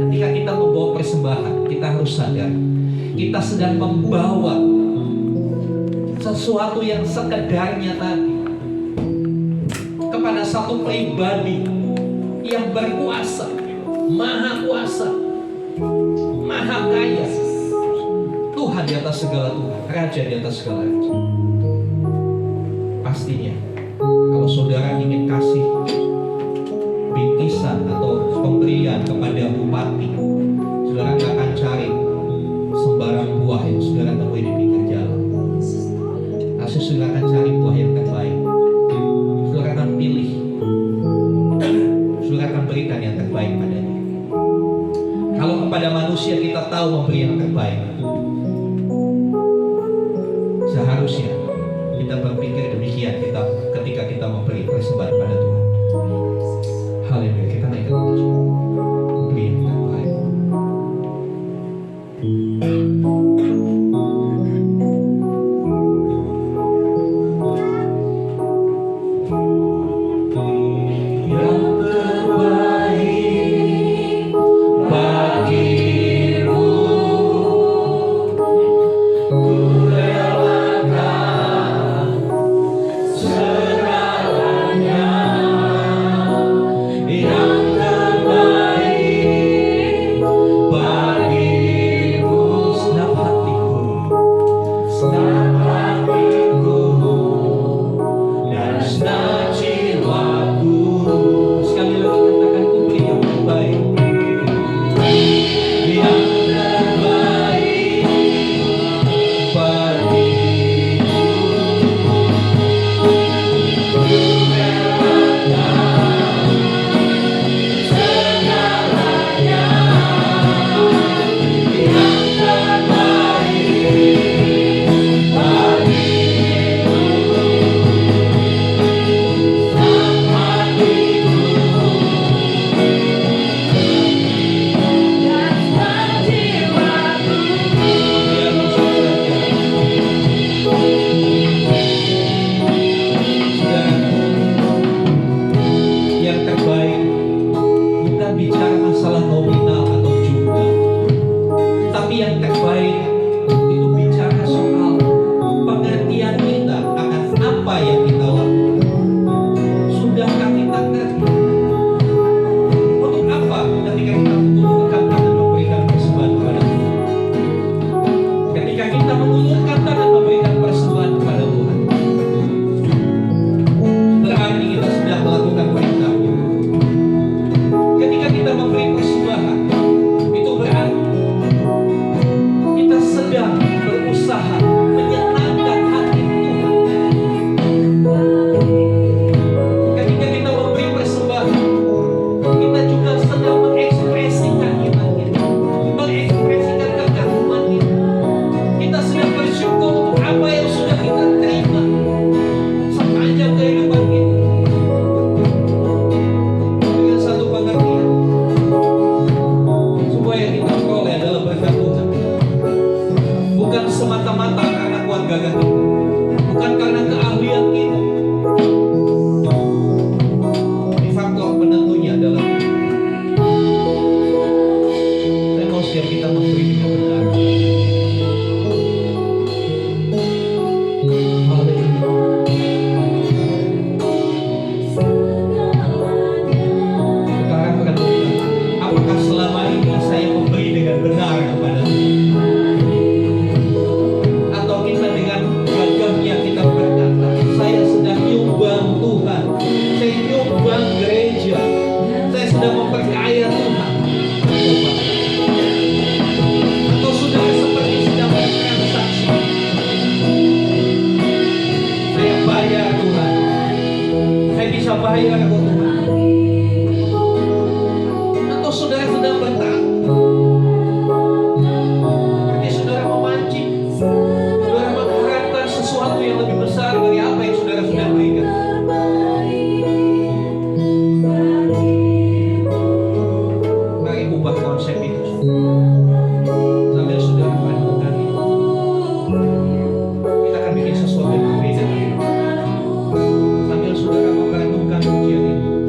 S3: Ketika kita membawa persembahan, kita harus sadar kita sedang membawa sesuatu yang sekedarnya tadi kepada satu pribadi yang berkuasa, maha kuasa, maha kaya, Tuhan di atas segala Tuhan, Raja di atas segala Raja. pastinya kalau saudara ingin kasih bingkisan atau pemberian kepada bupati, saudara nggak akan cari sembarang buah yang saudara temui di pinggir jalan. Pasti saudara akan cari buah yang terbaik. Saudara akan pilih, saudara akan berikan yang terbaik padanya. Kalau kepada manusia kita tahu memberi yang terbaik, seharusnya kita berpikir demikian ketika kita memberi persembahan pada Tuhan. Haleluya, kita naikkan puji. Memberi yang terbaik. Sambil saudara merenungkan pujian itu,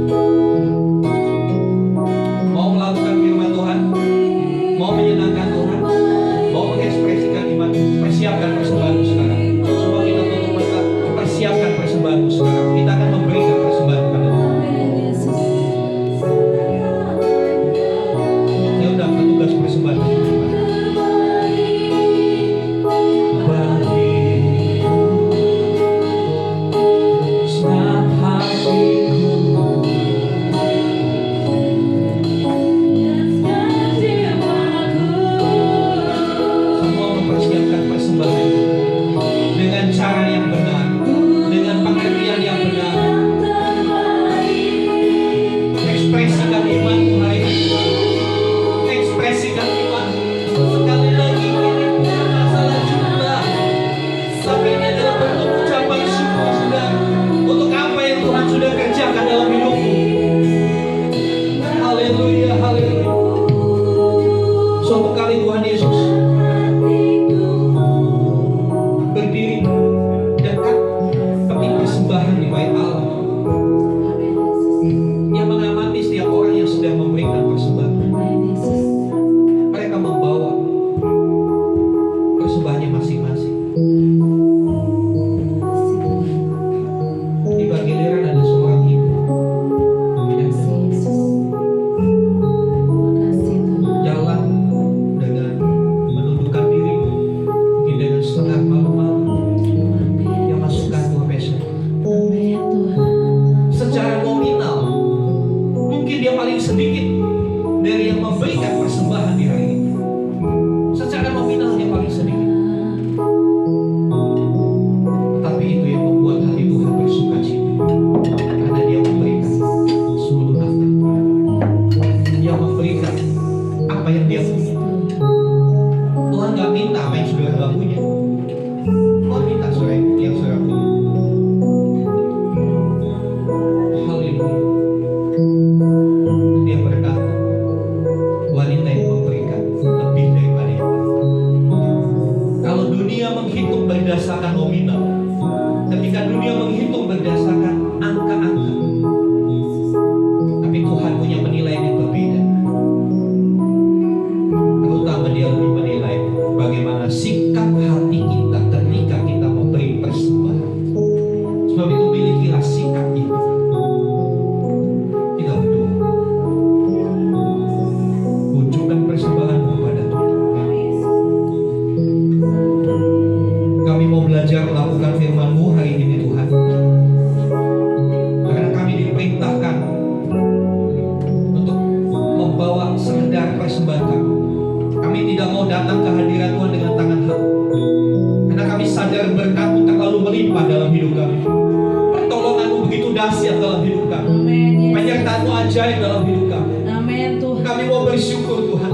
S3: dalam hidup kami.
S1: Amin. Yesus.
S3: Penyertaan-Mu ajaib dalam hidup kami.
S1: Amin Tuhan.
S3: Kami mau bersyukur Tuhan.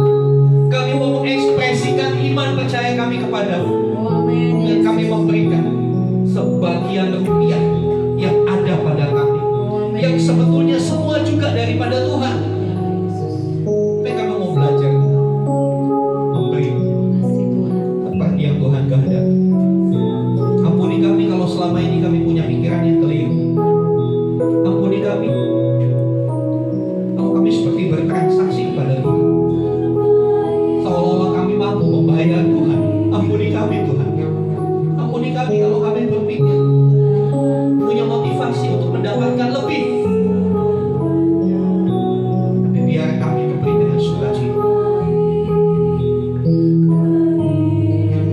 S3: Kami mau mengekspresikan iman percaya kami kepadamu.
S1: Oh, amin.
S3: Dan
S1: Yesus.
S3: kami memberikan sebagian rupiah yang ada pada kami.
S1: Oh, amin.
S3: Yang sebetulnya semua juga daripada Tuhan.
S1: Ya, Yesus.
S3: Tapi kami mau belajar memberi
S1: Kasih Tuhan.
S3: seperti yang Tuhan kehendaki. Ampuni kami kalau selama ini kami punya pikiran yang keliru. Ampuni kami kalau kami seperti bertransaksi kepada Tuhan, seolah-olah kami mampu membayar Tuhan. Ampuni kami Tuhan. Ampuni kami kalau kami berpikir punya motivasi untuk mendapatkan lebih. Tapi biar kami memberi dengan sukacita.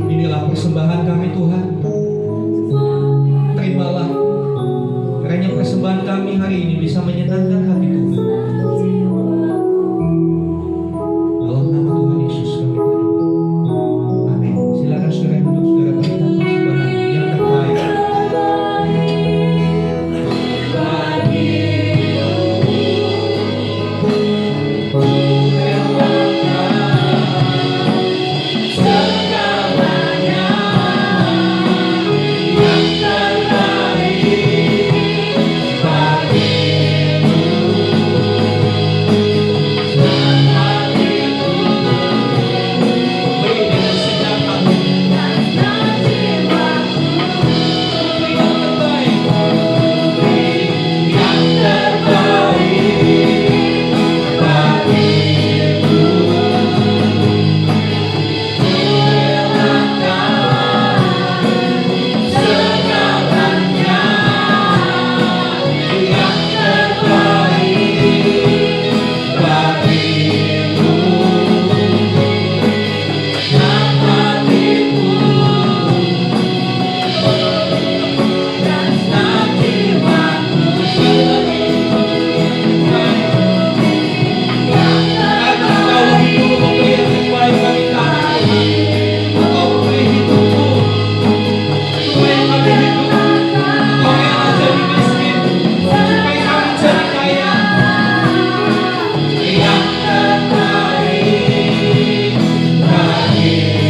S3: Inilah persembahan kami Tuhan. Terimalah kiranya persembahan kami hari ini bisa menyenangkan hati Tuhan. Dalam nama Tuhan Yesus kami berdoa. Amin. Silakan saudara duduk, saudara berikan persembahan yang terbaik. Beri dengan segenap hati. Yang terbaik bagimu. Relakan segalanya. Yang terbaik bagimu. Dan hatiku dan jiwaku Engkau lebih dulu memberi yang terbaik bagi kami. Engkau memberi hidupmu supaya kami hidup. Engkau yang jadi miskin supaya kami jadi kaya. Yang terbaik bagimu.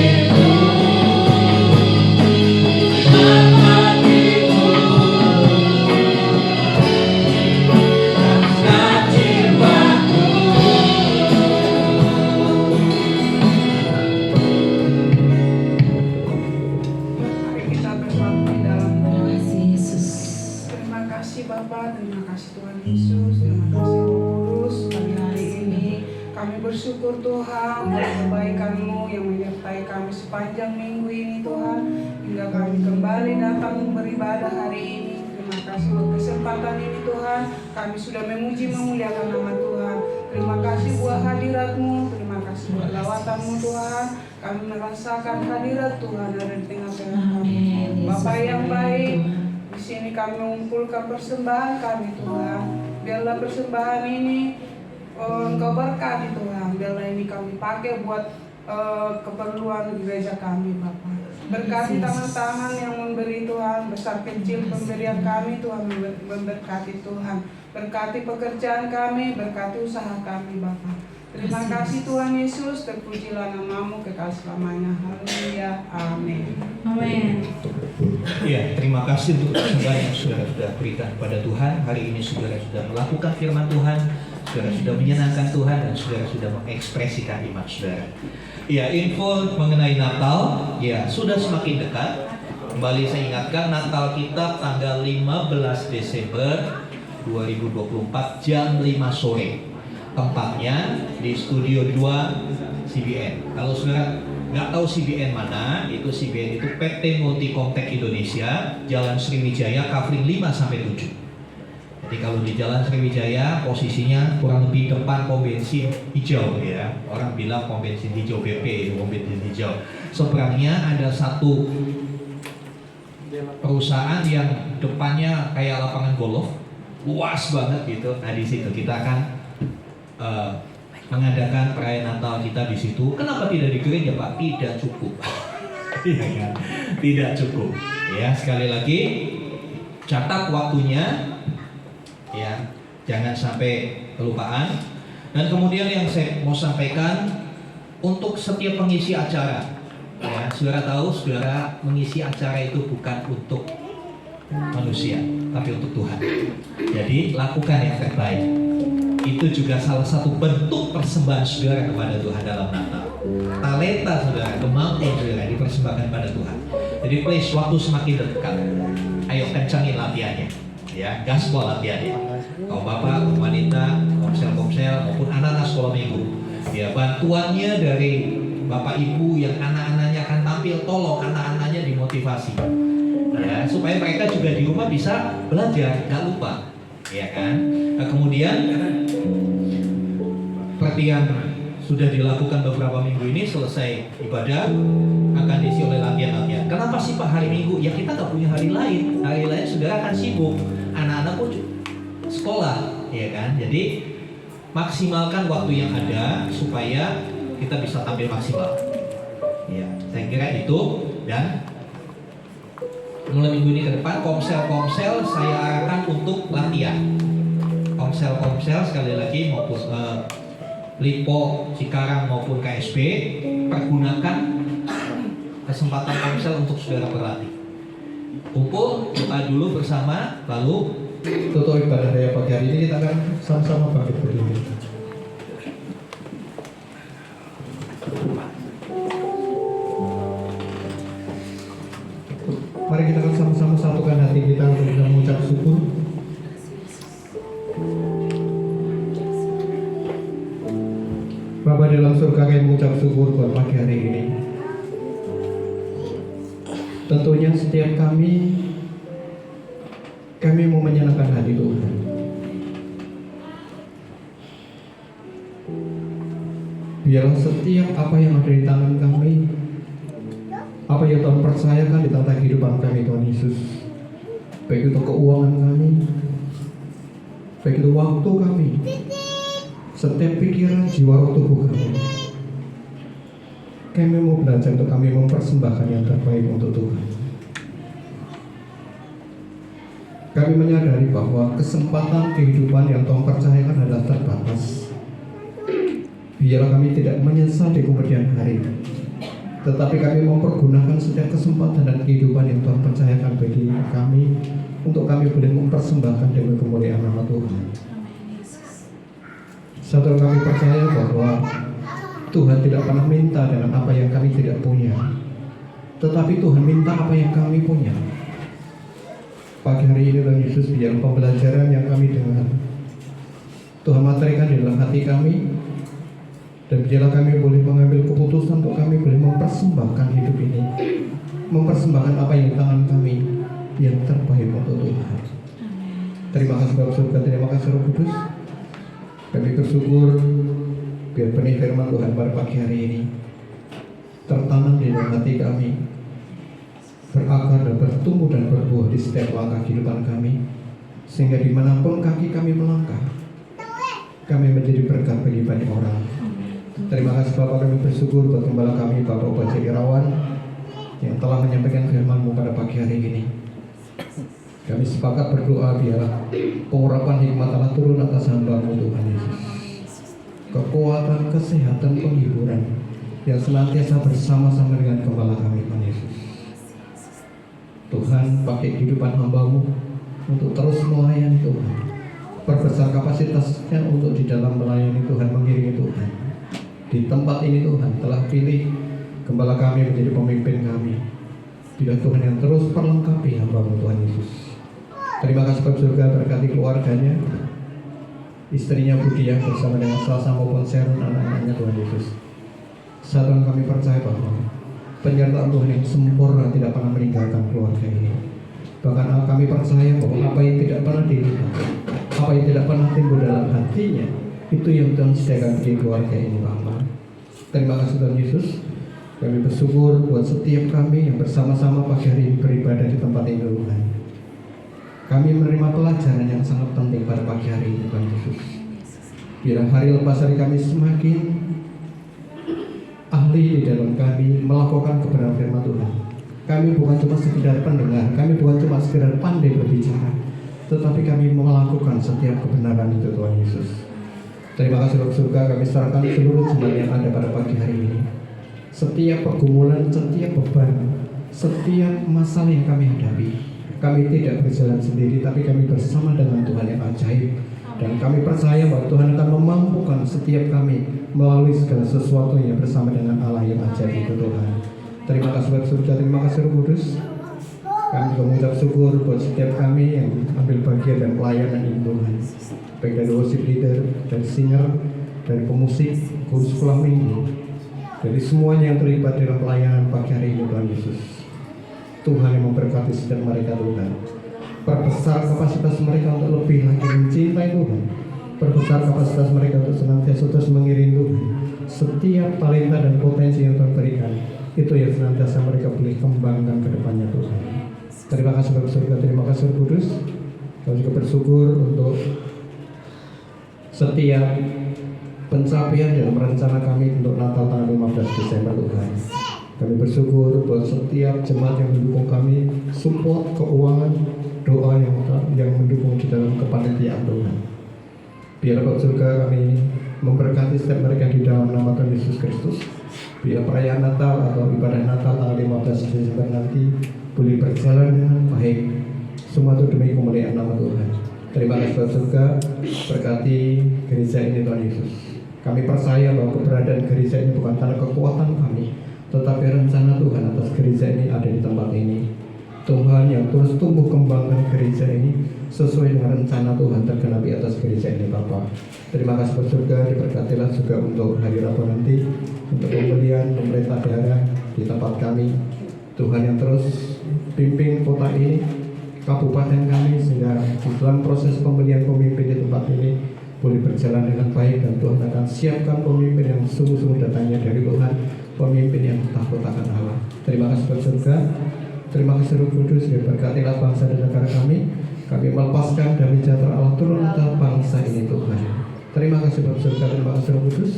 S3: Dan hatiku dan jiwaku.
S5: Mari kita bersatu di dalam doa.
S1: Kasih Yesus.
S5: Terima kasih Bapa, terima kasih Tuhan Yesus, terima kasih Roh Kudus. Pada hari ini kami bersyukur Tuhan atas kebaikan-Mu yang menyertai kami sepanjang minggu ini Tuhan, hingga kami kembali datang beribadah hari ini. Terima kasih buat kesempatan ini Tuhan. Kami sudah memuji memuliakan nama Tuhan. Terima kasih buat hadirat-Mu, terima kasih buat lawatan-Mu Tuhan. Kami merasakan hadirat Tuhan ada di tengah-tengah kami.
S1: Amin. Yesus.
S5: Bapa yang baik,
S1: Tuhan.
S5: di sini kami mengumpulkan persembahan kami Tuhan. Biarlah persembahan ini Engkau berkati Tuhan. Biarlah ini kami pakai buat keperluan gereja kami Bapa. Berkati tangan-tangan yang memberi Tuhan, besar kecil pemberian kami Tuhan, memberkati Tuhan. Berkati pekerjaan kami, berkati usaha kami Bapa. Terima kasih Tuhan Yesus, terpujilah nama-Mu kekal selamanya. Haleluya. Amin.
S1: Amin.
S3: Ya, terima kasih untuk persembahan yang saudara sudah berikan kepada Tuhan. Hari ini saudara sudah melakukan firman Tuhan, saudara sudah menyenangkan Tuhan, dan saudara sudah mengekspresikan iman saudara. Ya, info mengenai Natal, ya sudah semakin dekat. Kembali saya ingatkan, Natal kita tanggal 15 Desember 2024 jam 5 sore. Tempatnya di Studio 2 CBN. Kalau saudara nggak tahu CBN mana, itu CBN itu PT Multi Compact Indonesia, Jalan Sriwijaya, Kavling 5-7. Jadi kalau di Jalan Sriwijaya posisinya kurang lebih depan pom bensin hijau ya. Orang bilang pom bensin hijau BP, pom bensin hijau. Seberangnya ada satu perusahaan yang depannya kayak lapangan golf, luas banget gitu. Nah di situ kita akan mengadakan perayaan Natal kita di situ. Kenapa tidak di gereja Pak? Tidak cukup. Iya kan? Tidak cukup. Ya sekali lagi catat waktunya. ya, jangan sampai kelupaan. Dan kemudian yang saya mau sampaikan untuk setiap pengisi acara, ya, saudara tahu, saudara mengisi acara itu bukan untuk manusia, tapi untuk Tuhan. Jadi lakukan yang terbaik. Itu juga salah satu bentuk persembahan saudara kepada Tuhan dalam Natal. Talenta saudara, kemampuan saudara dipersembahkan pada Tuhan. Jadi please, waktu semakin dekat, ayo kencangin latihannya, ya, gaspol latihannya. Kaum bapak, kaum wanita, komsel maupun anak-anak sekolah minggu, ya, bantuannya dari bapak ibu yang anak-anaknya akan tampil, tolong anak-anaknya dimotivasi, ya, supaya mereka juga di rumah bisa belajar, gak lupa, ya kan. Nah, kemudian seperti yang sudah dilakukan beberapa minggu ini, selesai ibadah akan diisi oleh latihan-latihan. Kenapa sih Pak hari Minggu? Ya kita gak punya hari lain. Hari lain saudara akan sibuk, anak-anak pun sekolah, ya kan. Jadi maksimalkan waktu yang ada supaya kita bisa tampil maksimal. Ya, saya kira itu. Dan mulai minggu ini ke depan, komsel saya arahkan untuk latihan. Komsel sekali lagi maupun Lipo, Cikarang maupun KSB, pergunakan kesempatan komsel untuk saudara berlatih. Kumpul, doa dulu bersama, lalu
S6: tutup ibadah daya pagi hari ini. Kita akan sama-sama bangkit berdiri. Mari kita akan sama-sama satukan hati kita untuk bisa mengucap syukur. Bapa dalam surga, kami mengucap syukur buat pagi hari ini. Tentunya setiap kami mau menyenangkan hati Tuhan. Biarlah setiap apa yang ada di tangan kami, apa yang Tuhan percayakan di tengah kehidupan kami, Tuhan Yesus, baik itu keuangan kami, baik itu waktu kami, setiap pikiran, jiwa, roh, tubuh kami mau belajar untuk kami mempersembahkan yang terbaik untuk Tuhan. Kami menyadari bahwa kesempatan kehidupan yang Tuhan percayakan adalah terbatas. Biarlah kami tidak menyesal di kemudian hari, tetapi kami mempergunakan setiap kesempatan dan kehidupan yang Tuhan percayakan bagi kami untuk kami boleh mempersembahkan demi kemuliaan nama Tuhan. Satu, kami percaya bahwa Tuhan tidak pernah minta dengan apa yang kami tidak punya, tetapi Tuhan minta apa yang kami punya. Pagi hari ini Tuhan Yesus, biar pembelajaran yang kami dengar Tuhan materikan di dalam hati kami, dan biarlah kami boleh mengambil keputusan untuk kami boleh mempersembahkan hidup ini, mempersembahkan apa yang di tangan kami yang terbaik untuk Tuhan. Terima kasih Bapak Surga, terima kasih Roh Kudus. Kami bersyukur biar benih firman Tuhan pada pagi hari ini tertanam di dalam hati kami, berakar dan bertumbuh dan berbuah di setiap langkah kehidupan kami, sehingga dimanapun kaki kami melangkah, kami menjadi berkat bagi banyak orang. Terima kasih Bapak, kami bersyukur buat gembala kami Bapak Upacara Irawan yang telah menyampaikan firman-Mu pada pagi hari ini. Kami sepakat berdoa biarlah pengurapan hikmat Allah turun atas hamba-Mu Tuhan Yesus. Kekuatan, kesehatan, penghiburan yang senantiasa bersama-sama dengan gembala kami Tuhan Yesus. Tuhan, pakai kehidupan hamba-Mu untuk terus melayani Tuhan. Perbesar kapasitasnya untuk di dalam melayani Tuhan, mengiringi Tuhan. Di tempat ini Tuhan telah pilih gembala kami menjadi pemimpin kami. Bila Tuhan yang terus perlengkapi hamba-Mu Tuhan Yesus. Terima kasih Bapak Surga, berkati keluarganya, istrinya Budia bersama dengan Salsa maupun Sharon, anak-anaknya Tuhan Yesus. Satu kami percaya bahwa penyertaan Tuhan yang sempurna tidak pernah meninggalkan keluarga ini. Bahkan kami percaya bahwa apa yang tidak pernah dilihat, apa yang tidak pernah timbul dalam hatinya, itu yang Tuhan sediakan di keluarga ini Bapak. Terima kasih Tuhan Yesus. Kami bersyukur buat setiap kami yang bersama-sama pagi hari ini beribadah di tempat ini Tuhan. Kami menerima pelajaran yang sangat penting pada pagi hari ini Tuhan Yesus. Biar hari lepas hari kami semakin ahli di dalam kami melakukan kebenaran firman Tuhan. Kami bukan cuma sekedar pendengar, kami bukan cuma sekedar pandai berbicara, tetapi kami melakukan setiap kebenaran itu Tuhan Yesus. Terima kasih Bapak surga, kami serahkan seluruh jemaat yang ada pada pagi hari ini. Setiap pergumulan, setiap beban, setiap masalah yang kami hadapi, kami tidak berjalan sendiri, tapi kami bersama dengan Tuhan yang ajaib. Dan kami percaya bahwa Tuhan akan memampukan setiap kami melalui segala sesuatu yang bersama dengan Allah yang ajaib itu Tuhan. Terima kasih Bapak surga, terima kasih Roh Kudus. Kami juga mengucap syukur buat setiap kami yang ambil bagian dan pelayanan ini Tuhan. Baik dari worship leader, dari singer, dari pemusik, guru sekolah minggu, dari semuanya yang terlibat dalam pelayanan pagi hari ini Tuhan Yesus. Tuhan yang memberkati setiap mereka Tuhan. Perbesar kapasitas mereka untuk lebih lagi mencintai Tuhan. Perbesar kapasitas mereka untuk senantiasa terus mengiring Tuhan. Setiap talenta dan potensi yang Tuhan berikan, itu yang senantiasa mereka boleh kembangkan ke depannya Tuhan. Terima kasih Bapak surga, terima kasih Roh Kudus. Kami juga bersyukur untuk setiap pencapaian dalam rencana kami untuk Natal tanggal 15 Desember Tuhan. Kami bersyukur buat setiap jemaat yang mendukung kami, support keuangan, doa yang mendukung di dalam kepanitiaan Tuhan. Biar Bapak surga kami memberkati setiap mereka di dalam nama Tuhan Yesus Kristus. Biar perayaan Natal atau ibadah Natal tanggal 15 Desember nanti boleh berjalan dengan baik. Semua itu demi kemuliaan nama Tuhan. Terima kasih Bapak surga, berkati gereja ini Tuhan Yesus. Kami percaya bahwa keberadaan gereja ini bukan karena kekuatan kami, tetapi rencana Tuhan atas gereja ini ada di tempat ini. Tuhan yang terus tumbuh kembangkan gereja ini sesuai dengan rencana Tuhan tergenapi atas gereja ini Bapak. Terima kasih Bapak surga, diberkatilah juga untuk hari Rabu nanti, untuk pembelian pemerintah daerah di tempat kami. Tuhan yang terus pimpin kota ini, kabupaten kami, sehingga di dalam proses pembelian pemimpin di tempat ini boleh berjalan dengan baik, dan Tuhan akan siapkan pemimpin yang sungguh-sungguh datangnya dari Tuhan, pemimpin yang takut akan Allah. Terima kasih Bapak surga, terima kasih Roh Kudus, berkatilah bangsa dan negara kami. Kami melepaskan damai sejahtera Allah turun atas bangsa ini Tuhan. Terima kasih Bapak surga, terima kasih Roh Kudus.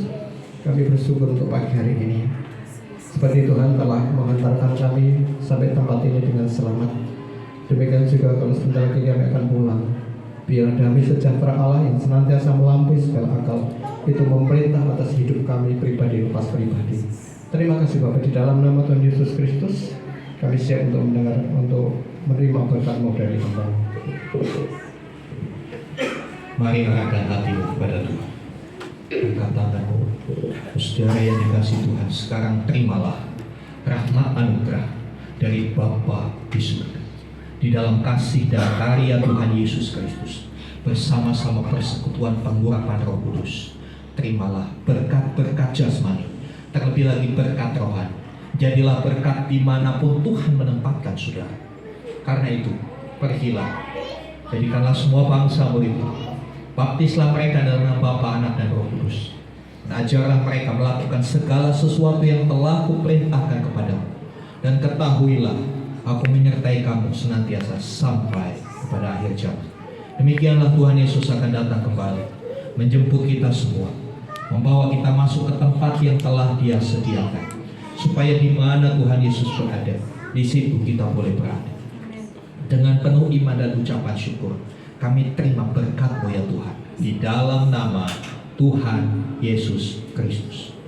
S6: Kami bersyukur untuk pagi hari ini. Seperti Tuhan telah menghantarkan kami sampai tempat ini dengan selamat. Demikian juga kalau sebentar lagi kami akan pulang. Biar damai sejahtera Allah yang senantiasa melampaui segala akal itu memerintah atas hidup kami pribadi lepas pribadi. Terima kasih Bapak, di dalam nama Tuhan Yesus Kristus kami siap untuk mendengar, untuk menerima berkat-Mu dari Hamba.
S3: Mari arahkan hatimu kepada Tuhan. Angkat tanganmu. Saudara yang dikasih Tuhan, sekarang terimalah rahmat anugerah dari Bapa di surga. Di dalam kasih dan karya Tuhan Yesus Kristus, bersama-sama persekutuan pengurapan Roh Kudus, terimalah berkat-berkat jasmani, terlebih lagi berkat rohani. Jadilah berkat dimanapun Tuhan menempatkan saudara. Karena itu, pergilah, jadikanlah semua bangsa murid-Mu. Baptislah mereka dalam nama Bapa, Anak, dan Roh Kudus. Dan ajarlah mereka melakukan segala sesuatu yang telah Kuperintahkan kepadamu. Dan ketahuilah, Aku menyertai kamu senantiasa sampai kepada akhir zaman. Demikianlah Tuhan Yesus akan datang kembali, menjemput kita semua, membawa kita masuk ke tempat yang telah Dia sediakan, supaya di mana Tuhan Yesus berada, di situ kita boleh berada. Dengan penuh iman dan ucapan syukur, kami terima berkat-Mu ya Tuhan, di dalam nama Tuhan Yesus Kristus.